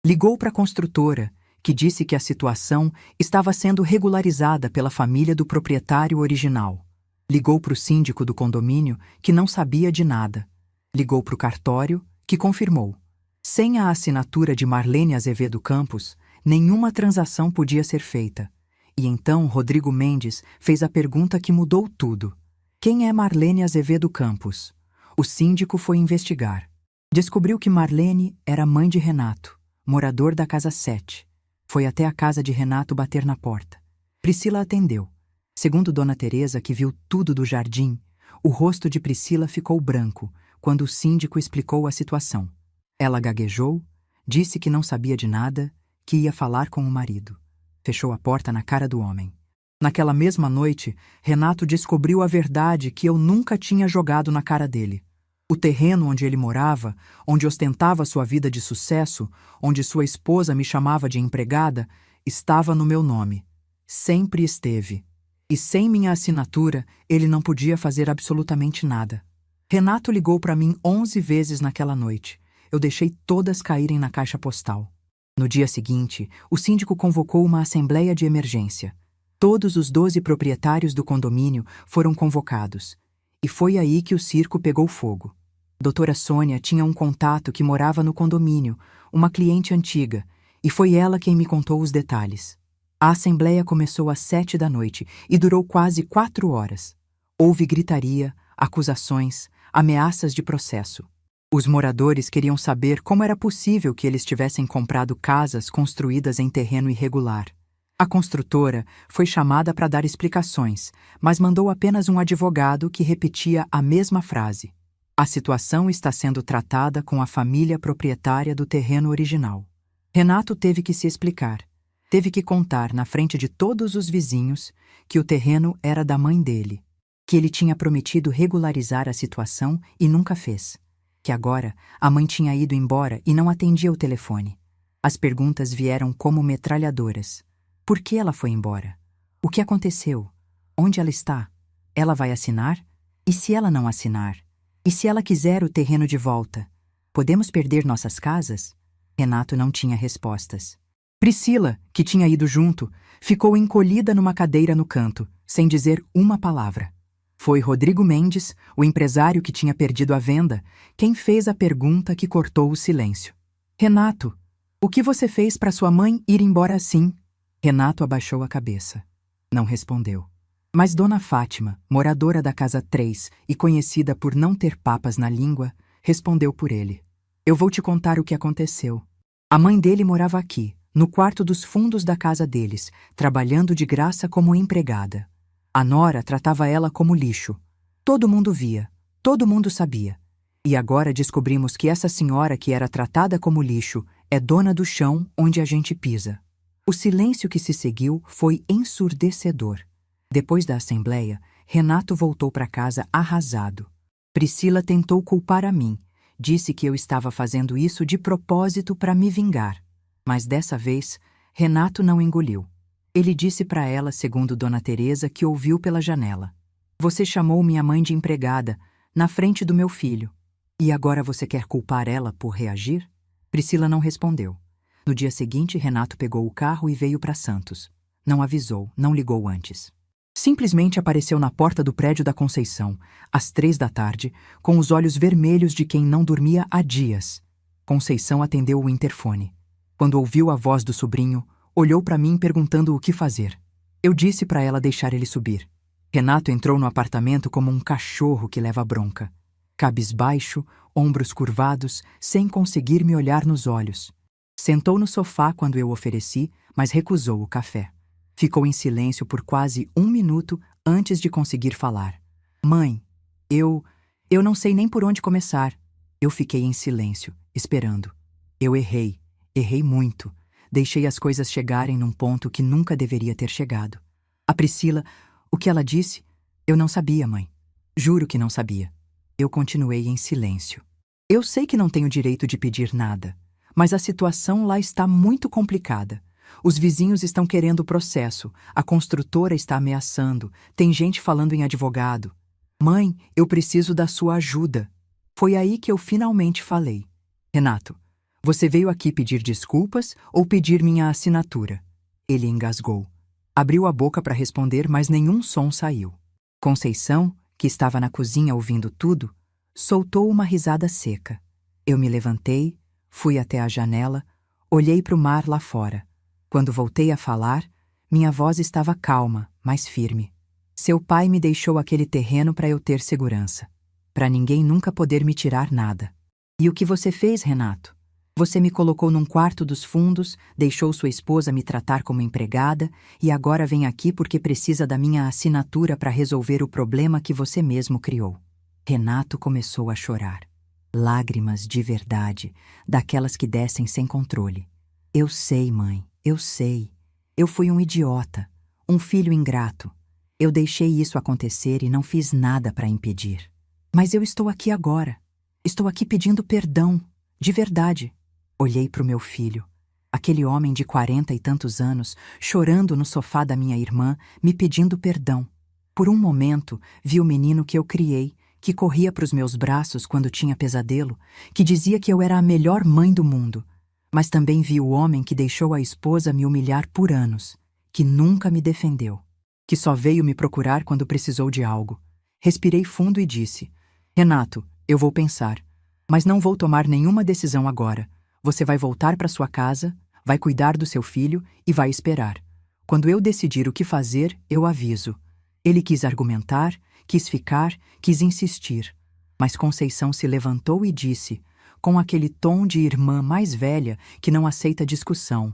Ligou para a construtora, que disse que a situação estava sendo regularizada pela família do proprietário original. Ligou para o síndico do condomínio, que não sabia de nada. Ligou para o cartório, que confirmou. Sem a assinatura de Marlene Azevedo Campos, nenhuma transação podia ser feita. E então Rodrigo Mendes fez a pergunta que mudou tudo. Quem é Marlene Azevedo Campos? O síndico foi investigar. Descobriu que Marlene era mãe de Renato, morador da Casa 7. Foi até a casa de Renato bater na porta. Priscila atendeu. Segundo Dona Teresa, que viu tudo do jardim, o rosto de Priscila ficou branco quando o síndico explicou a situação. Ela gaguejou, disse que não sabia de nada, que ia falar com o marido. Fechou a porta na cara do homem. Naquela mesma noite, Renato descobriu a verdade que eu nunca tinha jogado na cara dele. O terreno onde ele morava, onde ostentava sua vida de sucesso, onde sua esposa me chamava de empregada, estava no meu nome. Sempre esteve. E sem minha assinatura, ele não podia fazer absolutamente nada. Renato ligou para mim 11 vezes naquela noite. Eu deixei todas caírem na caixa postal. No dia seguinte, o síndico convocou uma assembleia de emergência. Todos os 12 proprietários do condomínio foram convocados. E foi aí que o circo pegou fogo. Doutora Sônia tinha um contato que morava no condomínio, uma cliente antiga, e foi ela quem me contou os detalhes. A assembleia começou às 7 da noite e durou quase 4 horas. Houve gritaria, acusações, ameaças de processo. Os moradores queriam saber como era possível que eles tivessem comprado casas construídas em terreno irregular. A construtora foi chamada para dar explicações, mas mandou apenas um advogado que repetia a mesma frase. A situação está sendo tratada com a família proprietária do terreno original. Renato teve que se explicar. Teve que contar na frente de todos os vizinhos que o terreno era da mãe dele, que ele tinha prometido regularizar a situação e nunca fez, que agora a mãe tinha ido embora e não atendia o telefone. As perguntas vieram como metralhadoras. Por que ela foi embora? O que aconteceu? Onde ela está? Ela vai assinar? E se ela não assinar? E se ela quiser o terreno de volta? Podemos perder nossas casas? Renato não tinha respostas. Priscila, que tinha ido junto, ficou encolhida numa cadeira no canto, sem dizer uma palavra. Foi Rodrigo Mendes, o empresário que tinha perdido a venda, quem fez a pergunta que cortou o silêncio. Renato, o que você fez para sua mãe ir embora assim? Renato abaixou a cabeça. Não respondeu. Mas Dona Fátima, moradora da casa 3 e conhecida por não ter papas na língua, respondeu por ele. Eu vou te contar o que aconteceu. A mãe dele morava aqui, no quarto dos fundos da casa deles, trabalhando de graça como empregada. A nora tratava ela como lixo. Todo mundo via, todo mundo sabia. E agora descobrimos que essa senhora que era tratada como lixo é dona do chão onde a gente pisa. O silêncio que se seguiu foi ensurdecedor. Depois da assembleia, Renato voltou para casa arrasado. Priscila tentou culpar a mim. Disse que eu estava fazendo isso de propósito para me vingar. Mas dessa vez, Renato não engoliu. Ele disse para ela, segundo Dona Teresa, que ouviu pela janela. Você chamou minha mãe de empregada, na frente do meu filho. E agora você quer culpar ela por reagir? Priscila não respondeu. No dia seguinte, Renato pegou o carro e veio para Santos. Não avisou, não ligou antes. Simplesmente apareceu na porta do prédio da Conceição, às 3 da tarde, com os olhos vermelhos de quem não dormia há dias. Conceição atendeu o interfone. Quando ouviu a voz do sobrinho, olhou para mim perguntando o que fazer. Eu disse para ela deixar ele subir. Renato entrou no apartamento como um cachorro que leva bronca. Cabisbaixo, ombros curvados, sem conseguir me olhar nos olhos. Sentou no sofá quando eu ofereci, mas recusou o café. Ficou em silêncio por quase 1 minuto antes de conseguir falar. Mãe, eu não sei nem por onde começar. Eu fiquei em silêncio, esperando. Eu errei muito. Deixei as coisas chegarem num ponto que nunca deveria ter chegado. A Priscila, o que ela disse? Eu não sabia, mãe. Juro que não sabia. Eu continuei em silêncio. Eu sei que não tenho direito de pedir nada, mas a situação lá está muito complicada. Os vizinhos estão querendo o processo, a construtora está ameaçando, tem gente falando em advogado. Mãe, eu preciso da sua ajuda. Foi aí que eu finalmente falei. Renato, você veio aqui pedir desculpas ou pedir minha assinatura? Ele engasgou. Abriu a boca para responder, mas nenhum som saiu. Conceição, que estava na cozinha ouvindo tudo, soltou uma risada seca. Eu me levantei, fui até a janela, olhei para o mar lá fora. Quando voltei a falar, minha voz estava calma, mas firme. Seu pai me deixou aquele terreno para eu ter segurança, para ninguém nunca poder me tirar nada. E o que você fez, Renato? Você me colocou num quarto dos fundos, deixou sua esposa me tratar como empregada e agora vem aqui porque precisa da minha assinatura para resolver o problema que você mesmo criou. Renato começou a chorar. Lágrimas de verdade, daquelas que descem sem controle. Eu sei, mãe, eu sei. Eu fui um idiota, um filho ingrato. Eu deixei isso acontecer e não fiz nada para impedir. Mas eu estou aqui agora. Estou aqui pedindo perdão, de verdade. Olhei para o meu filho, aquele homem de 40 e tantos anos, chorando no sofá da minha irmã, me pedindo perdão. Por um momento, vi o menino que eu criei, que corria para os meus braços quando tinha pesadelo, que dizia que eu era a melhor mãe do mundo. Mas também vi o homem que deixou a esposa me humilhar por anos, que nunca me defendeu, que só veio me procurar quando precisou de algo. Respirei fundo e disse: Renato, eu vou pensar, mas não vou tomar nenhuma decisão agora. Você vai voltar para sua casa, vai cuidar do seu filho e vai esperar. Quando eu decidir o que fazer, eu aviso. Ele quis argumentar, quis ficar, quis insistir. Mas Conceição se levantou e disse, com aquele tom de irmã mais velha que não aceita discussão: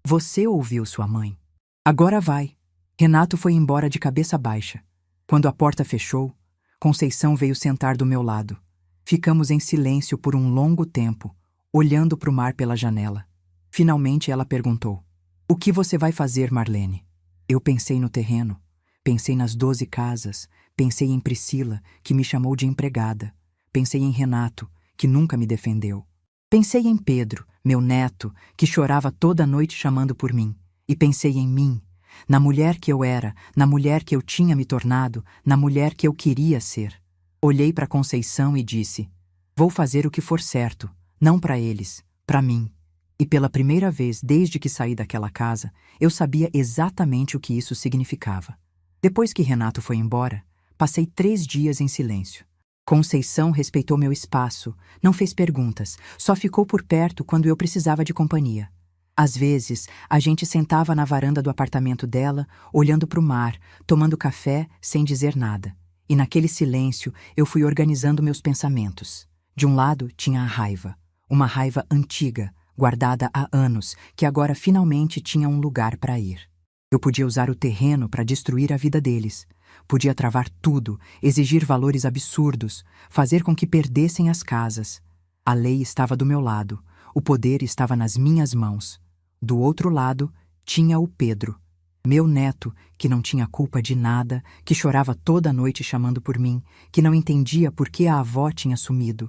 Você ouviu sua mãe. Agora vai. Renato foi embora de cabeça baixa. Quando a porta fechou, Conceição veio sentar do meu lado. Ficamos em silêncio por um longo tempo, olhando para o mar pela janela. Finalmente ela perguntou: O que você vai fazer, Marlene? Eu pensei no terreno, pensei nas 12 casas, pensei em Priscila, que me chamou de empregada, pensei em Renato, que nunca me defendeu. Pensei em Pedro, meu neto, que chorava toda noite chamando por mim, e pensei em mim, na mulher que eu era, na mulher que eu tinha me tornado, na mulher que eu queria ser. Olhei para Conceição e disse: Vou fazer o que for certo, não para eles, para mim. E pela primeira vez desde que saí daquela casa, eu sabia exatamente o que isso significava. Depois que Renato foi embora, passei 3 dias em silêncio. Conceição respeitou meu espaço, não fez perguntas, só ficou por perto quando eu precisava de companhia. Às vezes, a gente sentava na varanda do apartamento dela, olhando para o mar, tomando café, sem dizer nada. E naquele silêncio, eu fui organizando meus pensamentos. De um lado, tinha a raiva. Uma raiva antiga, guardada há anos, que agora finalmente tinha um lugar para ir. Eu podia usar o terreno para destruir a vida deles. Podia travar tudo, exigir valores absurdos, fazer com que perdessem as casas. A lei estava do meu lado, o poder estava nas minhas mãos. Do outro lado, tinha o Pedro, meu neto, que não tinha culpa de nada, que chorava toda noite chamando por mim, que não entendia por que a avó tinha sumido.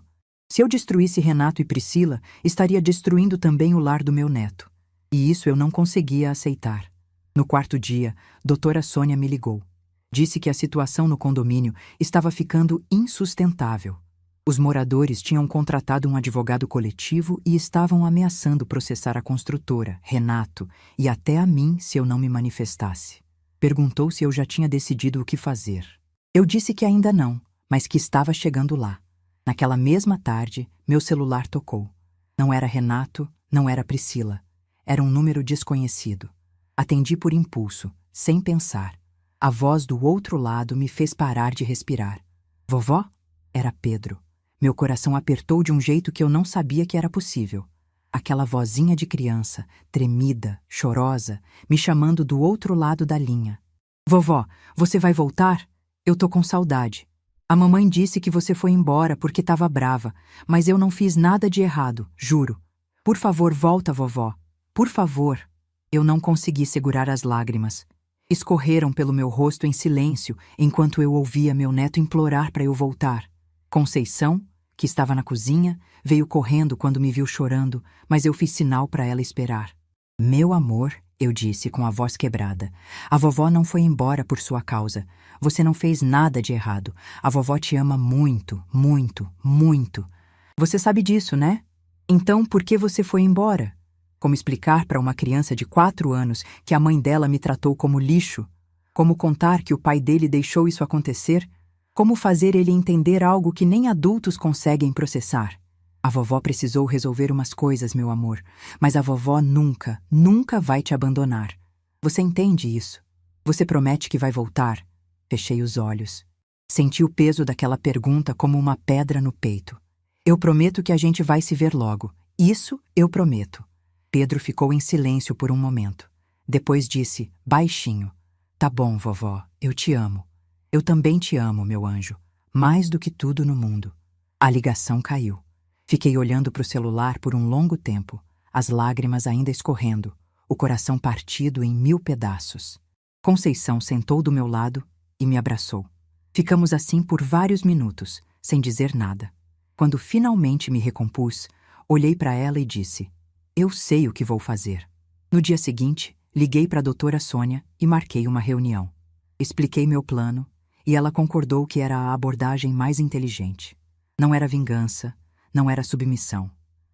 Se eu destruísse Renato e Priscila, estaria destruindo também o lar do meu neto. E isso eu não conseguia aceitar. No 4º dia, doutora Sônia me ligou. Disse que a situação no condomínio estava ficando insustentável. Os moradores tinham contratado um advogado coletivo e estavam ameaçando processar a construtora, Renato, e até a mim se eu não me manifestasse. Perguntou se eu já tinha decidido o que fazer. Eu disse que ainda não, mas que estava chegando lá. Naquela mesma tarde, meu celular tocou. Não era Renato, não era Priscila. Era um número desconhecido. Atendi por impulso, sem pensar. A voz do outro lado me fez parar de respirar. Vovó? Era Pedro. Meu coração apertou de um jeito que eu não sabia que era possível. Aquela vozinha de criança, tremida, chorosa, me chamando do outro lado da linha. Vovó, você vai voltar? Eu tô com saudade. A mamãe disse que você foi embora porque estava brava, mas eu não fiz nada de errado, juro. Por favor, volta, vovó. Por favor. Eu não consegui segurar as lágrimas. Escorreram pelo meu rosto em silêncio enquanto eu ouvia meu neto implorar para eu voltar. Conceição, que estava na cozinha, veio correndo quando me viu chorando, mas eu fiz sinal para ela esperar. Meu amor, eu disse com a voz quebrada, a vovó não foi embora por sua causa. Você não fez nada de errado. A vovó te ama muito, muito, muito. Você sabe disso, né? Então, por que você foi embora? Como explicar para uma criança de 4 anos que a mãe dela me tratou como lixo? Como contar que o pai dele deixou isso acontecer? Como fazer ele entender algo que nem adultos conseguem processar? A vovó precisou resolver umas coisas, meu amor, mas a vovó nunca, nunca vai te abandonar. Você entende isso? Você promete que vai voltar? Fechei os olhos. Senti o peso daquela pergunta como uma pedra no peito. Eu prometo que a gente vai se ver logo. Isso eu prometo. Pedro ficou em silêncio por um momento. Depois disse, baixinho: Tá bom, vovó, eu te amo. Eu também te amo, meu anjo. Mais do que tudo no mundo. A ligação caiu. Fiquei olhando para o celular por um longo tempo, as lágrimas ainda escorrendo, o coração partido em 1000 pedaços. Conceição sentou do meu lado e me abraçou. Ficamos assim por vários minutos, sem dizer nada. Quando finalmente me recompus, olhei para ela e disse: Eu sei o que vou fazer. No dia seguinte, liguei para a doutora Sônia e marquei uma reunião. Expliquei meu plano e ela concordou que era a abordagem mais inteligente. Não era vingança, não era submissão.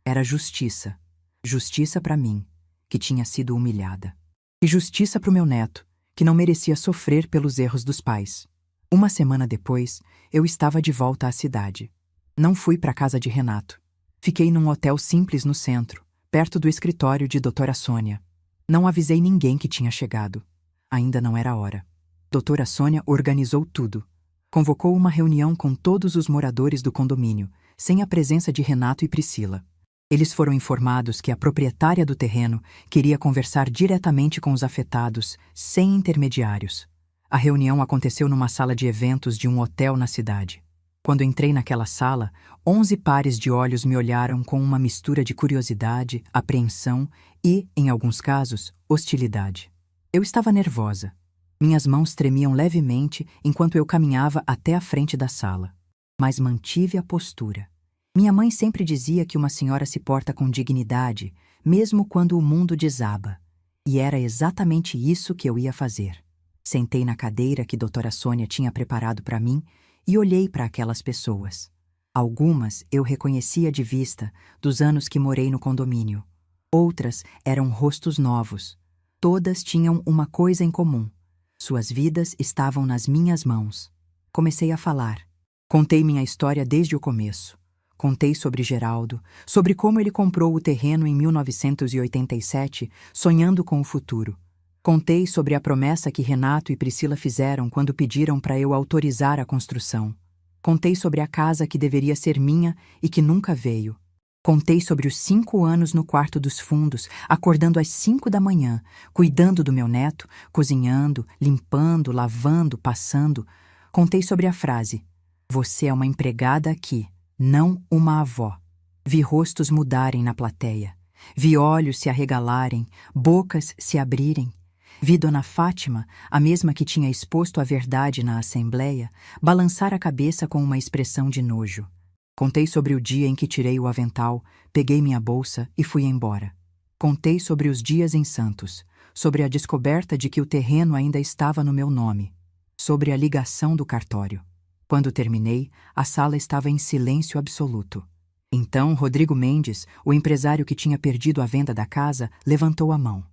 Era justiça. Justiça para mim, que tinha sido humilhada. E justiça para o meu neto, que não merecia sofrer pelos erros dos pais. Uma semana depois, eu estava de volta à cidade. Não fui para a casa de Renato. Fiquei num hotel simples no centro, perto do escritório de doutora Sônia. Não avisei ninguém que tinha chegado. Ainda não era hora. Doutora Sônia organizou tudo. Convocou uma reunião com todos os moradores do condomínio, sem a presença de Renato e Priscila. Eles foram informados que a proprietária do terreno queria conversar diretamente com os afetados, sem intermediários. A reunião aconteceu numa sala de eventos de um hotel na cidade. Quando entrei naquela sala, 11 pares de olhos me olharam com uma mistura de curiosidade, apreensão e, em alguns casos, hostilidade. Eu estava nervosa. Minhas mãos tremiam levemente enquanto eu caminhava até a frente da sala. Mas mantive a postura. Minha mãe sempre dizia que uma senhora se porta com dignidade, mesmo quando o mundo desaba. E era exatamente isso que eu ia fazer. Sentei na cadeira que doutora Sônia tinha preparado para mim e olhei para aquelas pessoas. Algumas eu reconhecia de vista, dos anos que morei no condomínio. Outras eram rostos novos. Todas tinham uma coisa em comum. Suas vidas estavam nas minhas mãos. Comecei a falar. Contei minha história desde o começo. Contei sobre Geraldo, sobre como ele comprou o terreno em 1987, sonhando com o futuro. Contei sobre a promessa que Renato e Priscila fizeram quando pediram para eu autorizar a construção. Contei sobre a casa que deveria ser minha e que nunca veio. Contei sobre os 5 anos no quarto dos fundos, acordando às 5 da manhã, cuidando do meu neto, cozinhando, limpando, lavando, passando. Contei sobre a frase: Você é uma empregada aqui, não uma avó. Vi rostos mudarem na plateia. Vi olhos se arregalarem, bocas se abrirem. Vi Dona Fátima, a mesma que tinha exposto a verdade na assembleia, balançar a cabeça com uma expressão de nojo. Contei sobre o dia em que tirei o avental, peguei minha bolsa e fui embora. Contei sobre os dias em Santos, sobre a descoberta de que o terreno ainda estava no meu nome, sobre a ligação do cartório. Quando terminei, a sala estava em silêncio absoluto. Então, Rodrigo Mendes, o empresário que tinha perdido a venda da casa, levantou a mão.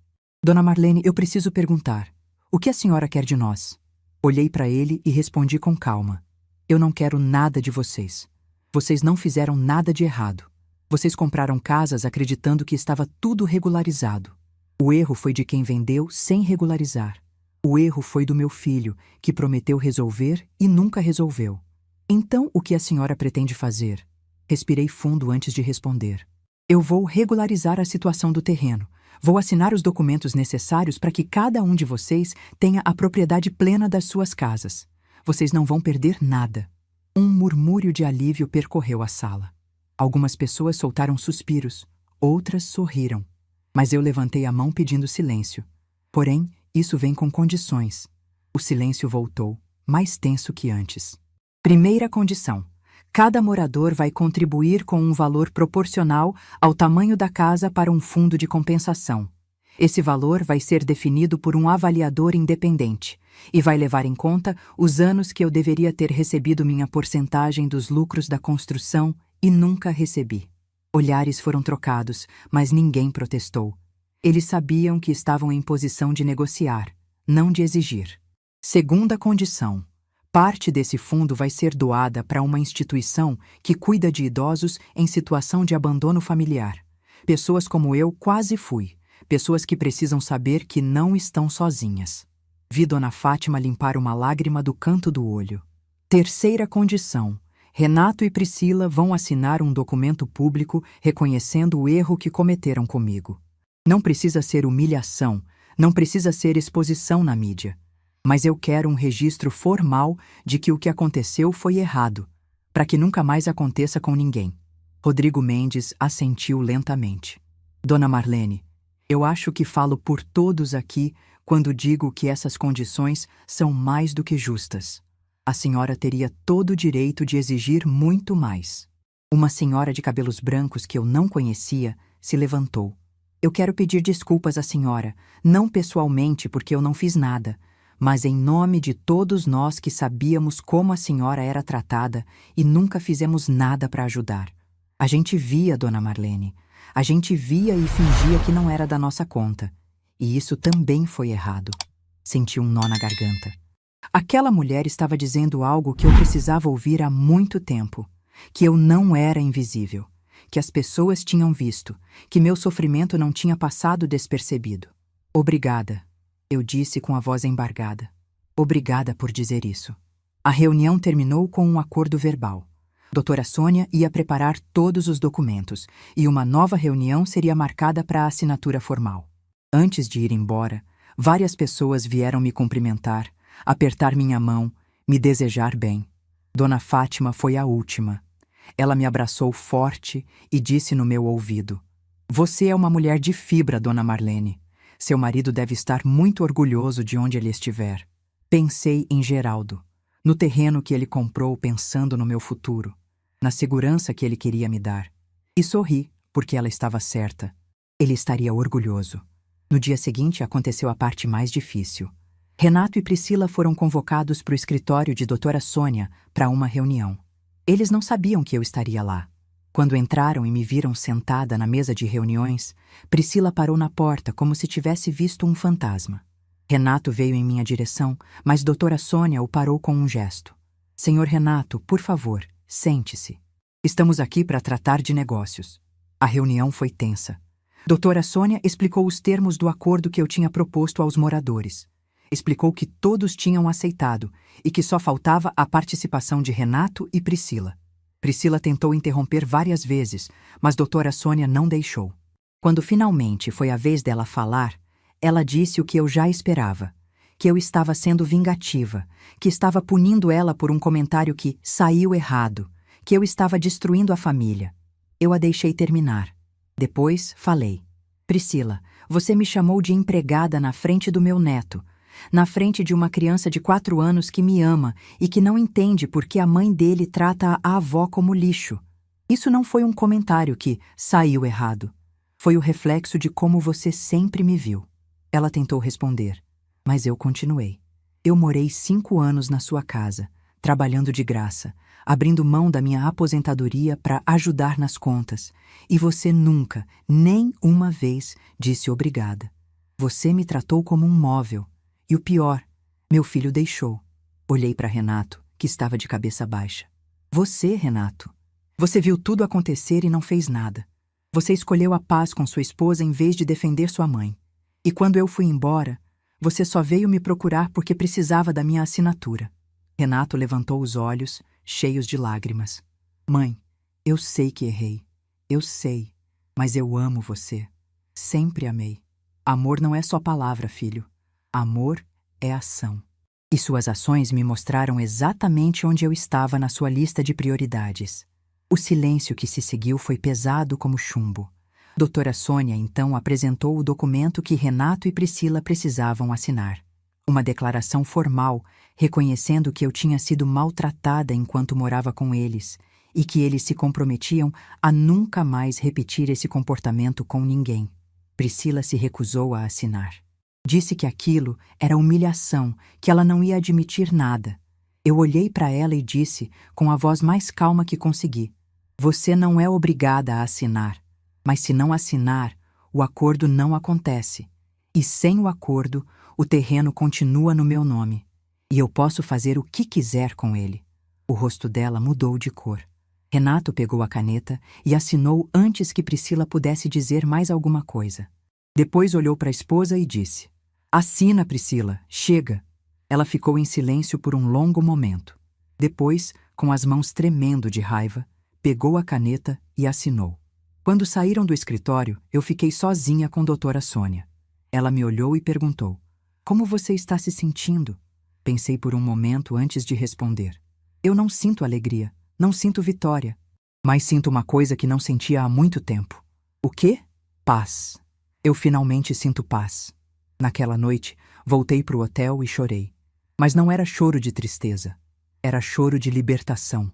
Dona Marlene, eu preciso perguntar. O que a senhora quer de nós? Olhei para ele e respondi com calma. Eu não quero nada de vocês. Vocês não fizeram nada de errado. Vocês compraram casas acreditando que estava tudo regularizado. O erro foi de quem vendeu sem regularizar. O erro foi do meu filho, que prometeu resolver e nunca resolveu. Então, o que a senhora pretende fazer? Respirei fundo antes de responder. Eu vou regularizar a situação do terreno. Vou assinar os documentos necessários para que cada um de vocês tenha a propriedade plena das suas casas. Vocês não vão perder nada. Um murmúrio de alívio percorreu a sala. Algumas pessoas soltaram suspiros, outras sorriram. Mas eu levantei a mão pedindo silêncio. Porém, isso vem com condições. O silêncio voltou, mais tenso que antes. Primeira condição. Cada morador vai contribuir com um valor proporcional ao tamanho da casa para um fundo de compensação. Esse valor vai ser definido por um avaliador independente e vai levar em conta os anos que eu deveria ter recebido minha porcentagem dos lucros da construção e nunca recebi. Olhares foram trocados, mas ninguém protestou. Eles sabiam que estavam em posição de negociar, não de exigir. Segunda condição. Parte desse fundo vai ser doada para uma instituição que cuida de idosos em situação de abandono familiar. Pessoas como eu quase fui. Pessoas que precisam saber que não estão sozinhas. Vi Dona Fátima limpar uma lágrima do canto do olho. Terceira condição. Renato e Priscila vão assinar um documento público reconhecendo o erro que cometeram comigo. Não precisa ser humilhação, não precisa ser exposição na mídia. Mas eu quero um registro formal de que o que aconteceu foi errado, para que nunca mais aconteça com ninguém. Rodrigo Mendes assentiu lentamente. Dona Marlene, eu acho que falo por todos aqui quando digo que essas condições são mais do que justas. A senhora teria todo o direito de exigir muito mais. Uma senhora de cabelos brancos que eu não conhecia se levantou. Eu quero pedir desculpas à senhora, não pessoalmente porque eu não fiz nada, mas em nome de todos nós que sabíamos como a senhora era tratada e nunca fizemos nada para ajudar. A gente via, Dona Marlene, a gente via e fingia que não era da nossa conta. E isso também foi errado. Senti um nó na garganta. Aquela mulher estava dizendo algo que eu precisava ouvir há muito tempo, que eu não era invisível, que as pessoas tinham visto, que meu sofrimento não tinha passado despercebido. Obrigada, eu disse com a voz embargada. Obrigada por dizer isso. A reunião terminou com um acordo verbal. Doutora Sônia ia preparar todos os documentos e uma nova reunião seria marcada para a assinatura formal. Antes de ir embora, várias pessoas vieram me cumprimentar, apertar minha mão, me desejar bem. Dona Fátima foi a última. Ela me abraçou forte e disse no meu ouvido: "Você é uma mulher de fibra, Dona Marlene. Seu marido deve estar muito orgulhoso de onde ele estiver." Pensei em Geraldo, no terreno que ele comprou pensando no meu futuro, na segurança que ele queria me dar. E sorri, porque ela estava certa. Ele estaria orgulhoso. No dia seguinte aconteceu a parte mais difícil. Renato e Priscila foram convocados para o escritório de doutora Sônia para uma reunião. Eles não sabiam que eu estaria lá. Quando entraram e me viram sentada na mesa de reuniões, Priscila parou na porta como se tivesse visto um fantasma. Renato veio em minha direção, mas doutora Sônia o parou com um gesto. "Senhor Renato, por favor, sente-se. Estamos aqui para tratar de negócios." A reunião foi tensa. Doutora Sônia explicou os termos do acordo que eu tinha proposto aos moradores. Explicou que todos tinham aceitado e que só faltava a participação de Renato e Priscila. Priscila tentou interromper várias vezes, mas doutora Sônia não deixou. Quando finalmente foi a vez dela falar, ela disse o que eu já esperava, que eu estava sendo vingativa, que estava punindo ela por um comentário que saiu errado, que eu estava destruindo a família. Eu a deixei terminar. Depois falei: "Priscila, você me chamou de empregada na frente do meu neto, na frente de uma criança de 4 anos que me ama e que não entende por que a mãe dele trata a avó como lixo. Isso não foi um comentário que saiu errado. Foi o reflexo de como você sempre me viu." Ela tentou responder, mas eu continuei. "Eu morei 5 anos na sua casa, trabalhando de graça, abrindo mão da minha aposentadoria para ajudar nas contas, e você nunca, nem uma vez, disse obrigada. Você me tratou como um móvel. E o pior, meu filho deixou." Olhei para Renato, que estava de cabeça baixa. "Você, Renato. Você viu tudo acontecer e não fez nada. Você escolheu a paz com sua esposa em vez de defender sua mãe. E quando eu fui embora, você só veio me procurar porque precisava da minha assinatura." Renato levantou os olhos, cheios de lágrimas. "Mãe, eu sei que errei. Eu sei, mas eu amo você. Sempre amei. Amor não é só palavra, filho. Amor é ação." E suas ações me mostraram exatamente onde eu estava na sua lista de prioridades. O silêncio que se seguiu foi pesado como chumbo. Doutora Sônia, então, apresentou o documento que Renato e Priscila precisavam assinar. Uma declaração formal, reconhecendo que eu tinha sido maltratada enquanto morava com eles e que eles se comprometiam a nunca mais repetir esse comportamento com ninguém. Priscila se recusou a assinar. Disse que aquilo era humilhação, que ela não ia admitir nada. Eu olhei para ela e disse, com a voz mais calma que consegui: "Você não é obrigada a assinar, mas se não assinar, o acordo não acontece. E sem o acordo, o terreno continua no meu nome. E eu posso fazer o que quiser com ele." O rosto dela mudou de cor. Renato pegou a caneta e assinou antes que Priscila pudesse dizer mais alguma coisa. Depois olhou para a esposa e disse: "Assina, Priscila, chega." Ela ficou em silêncio por um longo momento. Depois, com as mãos tremendo de raiva, pegou a caneta e assinou. Quando saíram do escritório, eu fiquei sozinha com doutora Sônia. Ela me olhou e perguntou: "Como você está se sentindo?" Pensei por um momento antes de responder. Eu não sinto alegria, não sinto vitória, mas sinto uma coisa que não sentia há muito tempo. O quê? Paz. Eu finalmente sinto paz. Naquela noite, voltei para o hotel e chorei. Mas não era choro de tristeza. Era choro de libertação,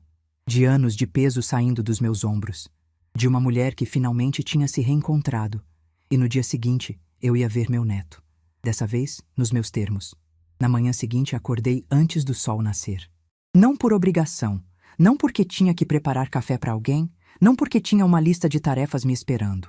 de anos de peso saindo dos meus ombros, de uma mulher que finalmente tinha se reencontrado. E no dia seguinte, eu ia ver meu neto. Dessa vez, nos meus termos. Na manhã seguinte, acordei antes do sol nascer. Não por obrigação, não porque tinha que preparar café para alguém, não porque tinha uma lista de tarefas me esperando.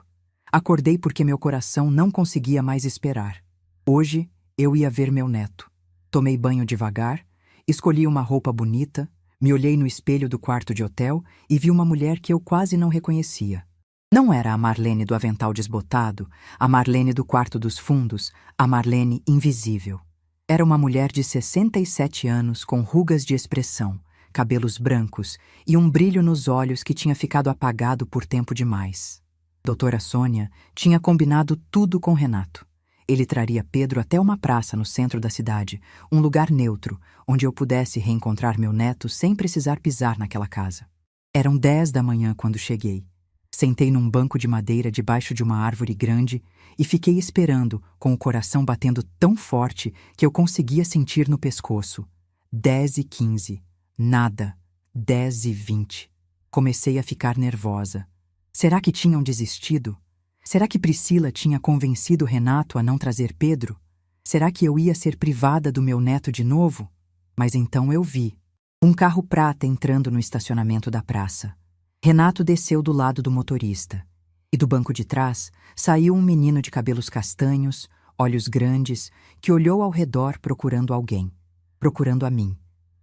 Acordei porque meu coração não conseguia mais esperar. Hoje, eu ia ver meu neto. Tomei banho devagar, escolhi uma roupa bonita, me olhei no espelho do quarto de hotel e vi uma mulher que eu quase não reconhecia. Não era a Marlene do avental desbotado, a Marlene do quarto dos fundos, a Marlene invisível. Era uma mulher de 67 anos com rugas de expressão, cabelos brancos e um brilho nos olhos que tinha ficado apagado por tempo demais. Doutora Sônia tinha combinado tudo com Renato. Ele traria Pedro até uma praça no centro da cidade, um lugar neutro, onde eu pudesse reencontrar meu neto sem precisar pisar naquela casa. Eram 10 da manhã quando cheguei. Sentei num banco de madeira debaixo de uma árvore grande e fiquei esperando, com o coração batendo tão forte que eu conseguia sentir no pescoço. 10h15. Nada. 10h20. Comecei a ficar nervosa. Será que tinham desistido? Será que Priscila tinha convencido Renato a não trazer Pedro? Será que eu ia ser privada do meu neto de novo? Mas então eu vi um carro prata entrando no estacionamento da praça. Renato desceu do lado do motorista. E do banco de trás saiu um menino de cabelos castanhos, olhos grandes, que olhou ao redor procurando alguém. Procurando a mim.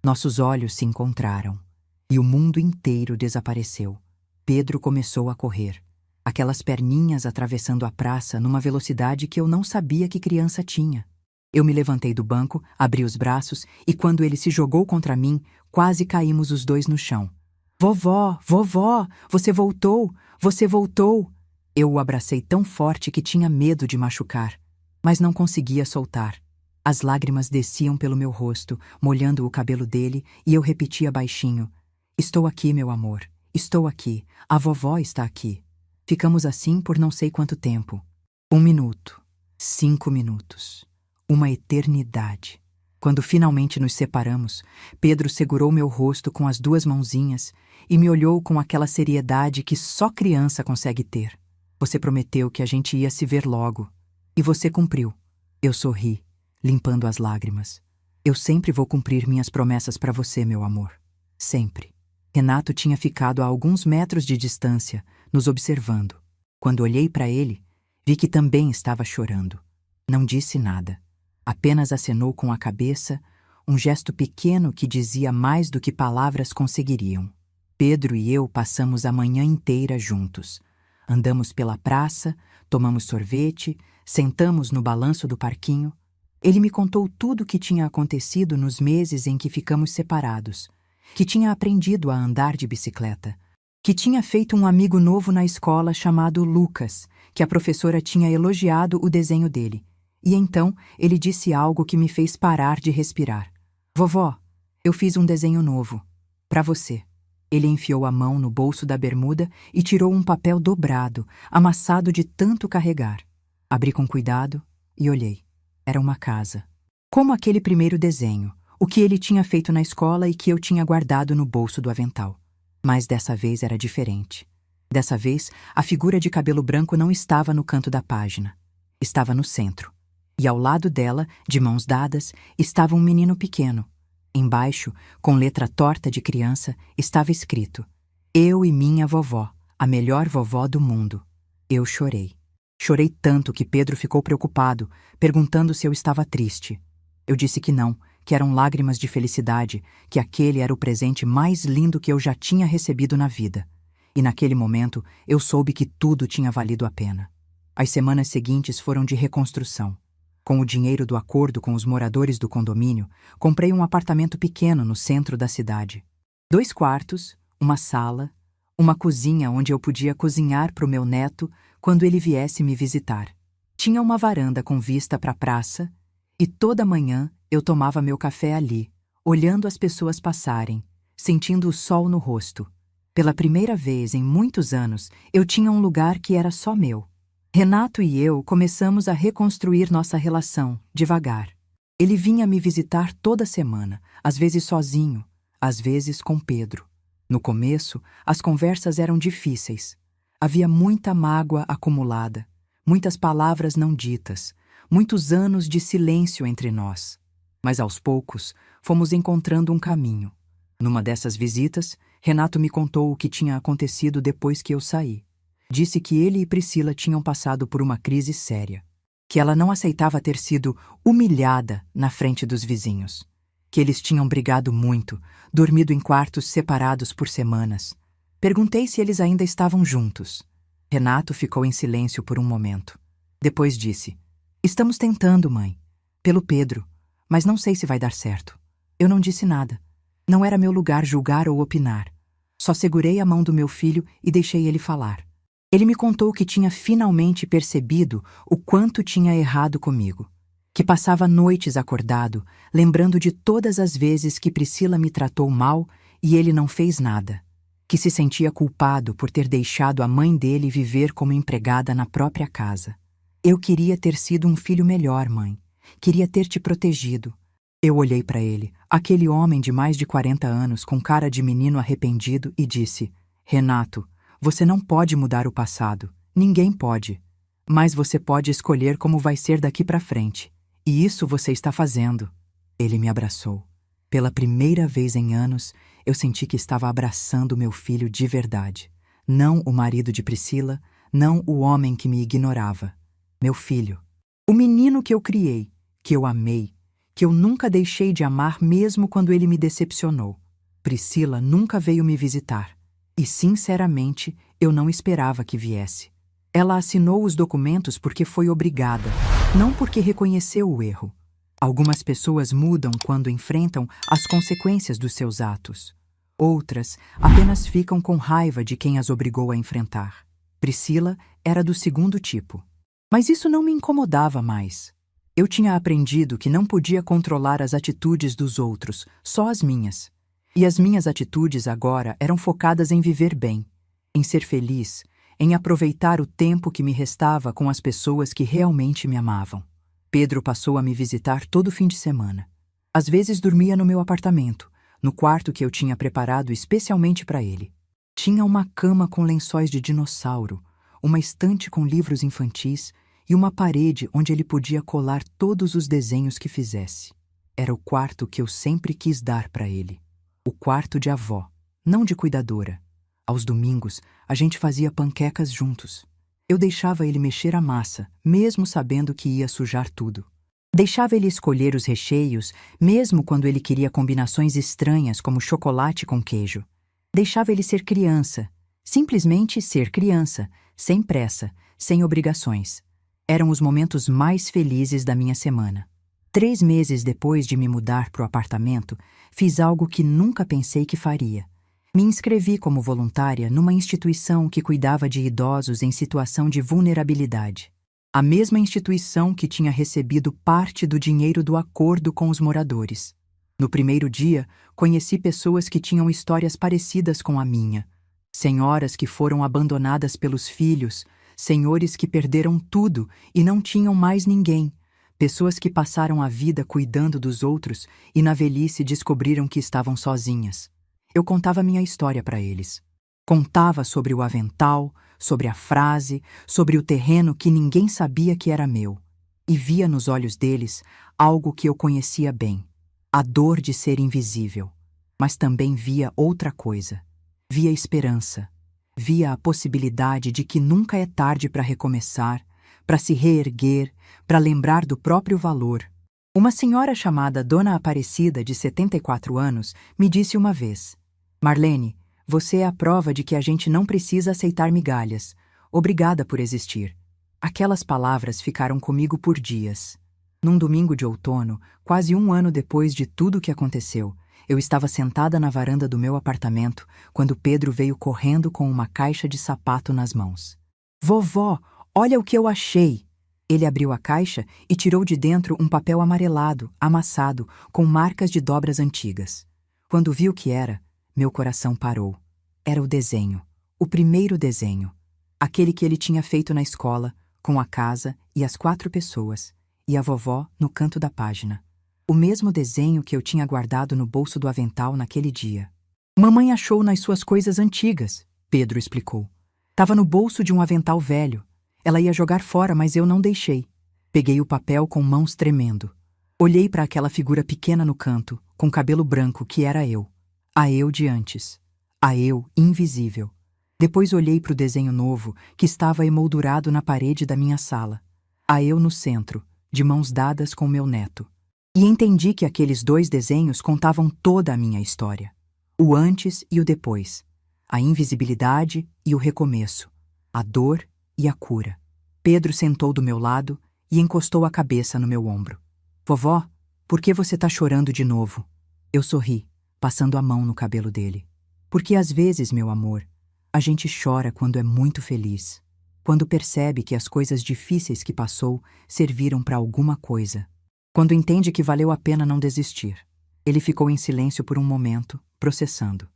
Nossos olhos se encontraram. E o mundo inteiro desapareceu. Pedro começou a correr. Aquelas perninhas atravessando a praça numa velocidade que eu não sabia que criança tinha. Eu me levantei do banco, abri os braços e quando ele se jogou contra mim, quase caímos os dois no chão. "Vovó, vovó, você voltou, você voltou!" Eu o abracei tão forte que tinha medo de machucar, mas não conseguia soltar. As lágrimas desciam pelo meu rosto, molhando o cabelo dele, e eu repetia baixinho: "Estou aqui, meu amor, estou aqui, a vovó está aqui." Ficamos assim por não sei quanto tempo. 1 minuto, 5 minutos, uma eternidade. Quando finalmente nos separamos, Pedro segurou meu rosto com as 2 mãozinhas e me olhou com aquela seriedade que só criança consegue ter. "Você prometeu que a gente ia se ver logo. E você cumpriu." Eu sorri, limpando as lágrimas. "Eu sempre vou cumprir minhas promessas para você, meu amor. Sempre." Renato tinha ficado a alguns metros de distância, nos observando. Quando olhei para ele, vi que também estava chorando. Não disse nada. Apenas acenou com a cabeça, um gesto pequeno que dizia mais do que palavras conseguiriam. Pedro e eu passamos a manhã inteira juntos. Andamos pela praça, tomamos sorvete, sentamos no balanço do parquinho. Ele me contou tudo o que tinha acontecido nos meses em que ficamos separados, que tinha aprendido a andar de bicicleta, que tinha feito um amigo novo na escola chamado Lucas, que a professora tinha elogiado o desenho dele. E então ele disse algo que me fez parar de respirar. "Vovó, eu fiz um desenho novo. Para você." Ele enfiou a mão no bolso da bermuda e tirou um papel dobrado, amassado de tanto carregar. Abri com cuidado e olhei. Era uma casa. Como aquele primeiro desenho, o que ele tinha feito na escola e que eu tinha guardado no bolso do avental. Mas dessa vez era diferente. Dessa vez, a figura de cabelo branco não estava no canto da página. Estava no centro. E ao lado dela, de mãos dadas, estava um menino pequeno. Embaixo, com letra torta de criança, estava escrito: "Eu e minha vovó, a melhor vovó do mundo." Eu chorei. Chorei tanto que Pedro ficou preocupado, perguntando se eu estava triste. Eu disse que não, que eram lágrimas de felicidade, que aquele era o presente mais lindo que eu já tinha recebido na vida. E naquele momento eu soube que tudo tinha valido a pena. As semanas seguintes foram de reconstrução. Com o dinheiro do acordo com os moradores do condomínio, comprei um apartamento pequeno no centro da cidade. 2 quartos, uma sala, uma cozinha onde eu podia cozinhar para o meu neto quando ele viesse me visitar. Tinha uma varanda com vista para a praça e toda manhã eu tomava meu café ali, olhando as pessoas passarem, sentindo o sol no rosto. Pela primeira vez em muitos anos, eu tinha um lugar que era só meu. Renato e eu começamos a reconstruir nossa relação, devagar. Ele vinha me visitar toda semana, às vezes sozinho, às vezes com Pedro. No começo, as conversas eram difíceis. Havia muita mágoa acumulada, muitas palavras não ditas, muitos anos de silêncio entre nós. Mas aos poucos, fomos encontrando um caminho. Numa dessas visitas, Renato me contou o que tinha acontecido depois que eu saí. Disse que ele e Priscila tinham passado por uma crise séria, que ela não aceitava ter sido humilhada na frente dos vizinhos, que eles tinham brigado muito, dormido em quartos separados por semanas. Perguntei se eles ainda estavam juntos. Renato ficou em silêncio por um momento. Depois disse: "Estamos tentando, mãe. Pelo Pedro, mas não sei se vai dar certo." Eu não disse nada. Não era meu lugar julgar ou opinar. Só segurei a mão do meu filho e deixei ele falar. Ele me contou que tinha finalmente percebido o quanto tinha errado comigo, que passava noites acordado, lembrando de todas as vezes que Priscila me tratou mal e ele não fez nada, que se sentia culpado por ter deixado a mãe dele viver como empregada na própria casa. "Eu queria ter sido um filho melhor, mãe. Queria ter te protegido." Eu olhei para ele, aquele homem de mais de 40 anos com cara de menino arrependido, e disse: "Renato, você não pode mudar o passado. Ninguém pode. Mas você pode escolher como vai ser daqui para frente. E isso você está fazendo." Ele me abraçou. Pela primeira vez em anos, eu senti que estava abraçando meu filho de verdade. Não o marido de Priscila, não o homem que me ignorava. Meu filho. O menino que eu criei, que eu amei, que eu nunca deixei de amar mesmo quando ele me decepcionou. Priscila nunca veio me visitar. E, sinceramente, eu não esperava que viesse. Ela assinou os documentos porque foi obrigada, não porque reconheceu o erro. Algumas pessoas mudam quando enfrentam as consequências dos seus atos. Outras apenas ficam com raiva de quem as obrigou a enfrentar. Priscila era do segundo tipo. Mas isso não me incomodava mais. Eu tinha aprendido que não podia controlar as atitudes dos outros, só as minhas. E as minhas atitudes agora eram focadas em viver bem, em ser feliz, em aproveitar o tempo que me restava com as pessoas que realmente me amavam. Pedro passou a me visitar todo fim de semana. Às vezes dormia no meu apartamento, no quarto que eu tinha preparado especialmente para ele. Tinha uma cama com lençóis de dinossauro, uma estante com livros infantis e uma parede onde ele podia colar todos os desenhos que fizesse. Era o quarto que eu sempre quis dar para ele. O quarto de avó, não de cuidadora. Aos domingos, a gente fazia panquecas juntos. Eu deixava ele mexer a massa, mesmo sabendo que ia sujar tudo. Deixava ele escolher os recheios, mesmo quando ele queria combinações estranhas como chocolate com queijo. Deixava ele ser criança, simplesmente ser criança, sem pressa, sem obrigações. Eram os momentos mais felizes da minha semana. 3 meses depois de me mudar para o apartamento, fiz algo que nunca pensei que faria. Me inscrevi como voluntária numa instituição que cuidava de idosos em situação de vulnerabilidade. A mesma instituição que tinha recebido parte do dinheiro do acordo com os moradores. No primeiro dia, conheci pessoas que tinham histórias parecidas com a minha. Senhoras que foram abandonadas pelos filhos, senhores que perderam tudo e não tinham mais ninguém. Pessoas que passaram a vida cuidando dos outros e na velhice descobriram que estavam sozinhas. Eu contava minha história para eles. Contava sobre o avental, sobre a frase, sobre o terreno que ninguém sabia que era meu. E via nos olhos deles algo que eu conhecia bem. A dor de ser invisível. Mas também via outra coisa. Via esperança. Via a possibilidade de que nunca é tarde para recomeçar, para se reerguer, para lembrar do próprio valor. Uma senhora chamada Dona Aparecida, de 74 anos, me disse uma vez: "Marlene, você é a prova de que a gente não precisa aceitar migalhas. Obrigada por existir." Aquelas palavras ficaram comigo por dias. Num domingo de outono, quase 1 ano depois de tudo o que aconteceu, Eu estava sentada na varanda do meu apartamento quando Pedro veio correndo com uma caixa de sapato nas mãos. Vovó, olha o que eu achei! Ele abriu a caixa e tirou de dentro um papel amarelado, amassado, com marcas de dobras antigas. Quando vi o que era, meu coração parou. Era o desenho, o primeiro desenho. Aquele que ele tinha feito na escola, com a casa e as 4 pessoas, e a vovó no canto da página. O mesmo desenho que eu tinha guardado no bolso do avental naquele dia. Mamãe achou nas suas coisas antigas, Pedro explicou. Tava no bolso de um avental velho. Ela ia jogar fora, mas eu não deixei. Peguei o papel com mãos tremendo. Olhei para aquela figura pequena no canto, com cabelo branco, que era eu. A eu de antes. A eu invisível. Depois olhei para o desenho novo, que estava emoldurado na parede da minha sala. A eu no centro, de mãos dadas com meu neto. E entendi que aqueles 2 desenhos contavam toda a minha história. O antes e o depois. A invisibilidade e o recomeço. A dor e a cura. Pedro sentou do meu lado e encostou a cabeça no meu ombro. Vovó, por que você tá chorando de novo? Eu sorri, passando a mão no cabelo dele. Porque às vezes, meu amor, a gente chora quando é muito feliz. Quando percebe que as coisas difíceis que passou serviram para alguma coisa. Quando entende que valeu a pena não desistir. Ele ficou em silêncio por um momento, processando.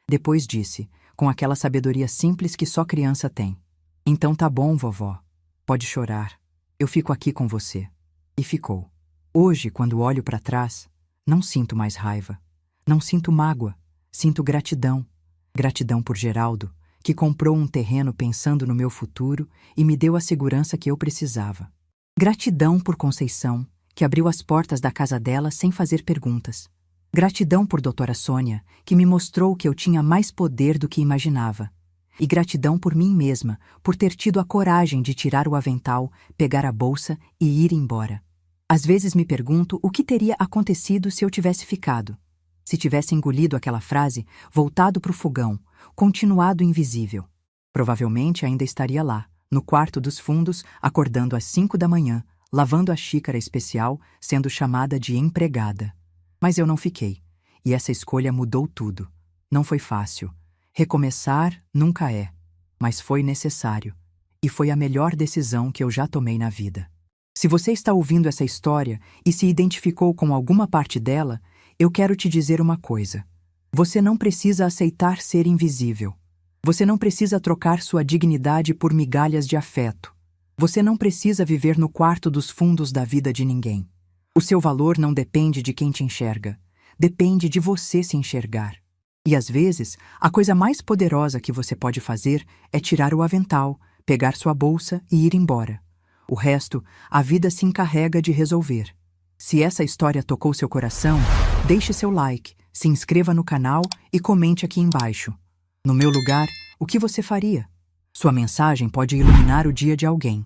Depois disse, com aquela sabedoria simples que só criança tem. Então tá bom, vovó. Pode chorar. Eu fico aqui com você. E ficou. Hoje, quando olho para trás, não sinto mais raiva. Não sinto mágoa. Sinto gratidão. Gratidão por Geraldo, que comprou um terreno pensando no meu futuro e me deu a segurança que eu precisava. Gratidão por Conceição, que abriu as portas da casa dela sem fazer perguntas. Gratidão por doutora Sônia, que me mostrou que eu tinha mais poder do que imaginava. E gratidão por mim mesma, por ter tido a coragem de tirar o avental, pegar a bolsa e ir embora. Às vezes me pergunto o que teria acontecido se eu tivesse ficado. Se tivesse engolido aquela frase, voltado para o fogão, continuado invisível. Provavelmente ainda estaria lá, no quarto dos fundos, acordando às 5 da manhã, lavando a xícara especial, sendo chamada de empregada. Mas eu não fiquei, e essa escolha mudou tudo. Não foi fácil. Recomeçar nunca é, mas foi necessário. E foi a melhor decisão que eu já tomei na vida. Se você está ouvindo essa história e se identificou com alguma parte dela, eu quero te dizer uma coisa. Você não precisa aceitar ser invisível. Você não precisa trocar sua dignidade por migalhas de afeto. Você não precisa viver no quarto dos fundos da vida de ninguém. O seu valor não depende de quem te enxerga. Depende de você se enxergar. E às vezes, a coisa mais poderosa que você pode fazer é tirar o avental, pegar sua bolsa e ir embora. O resto, a vida se encarrega de resolver. Se essa história tocou seu coração, deixe seu like, se inscreva no canal e comente aqui embaixo. No meu lugar, o que você faria? Sua mensagem pode iluminar o dia de alguém.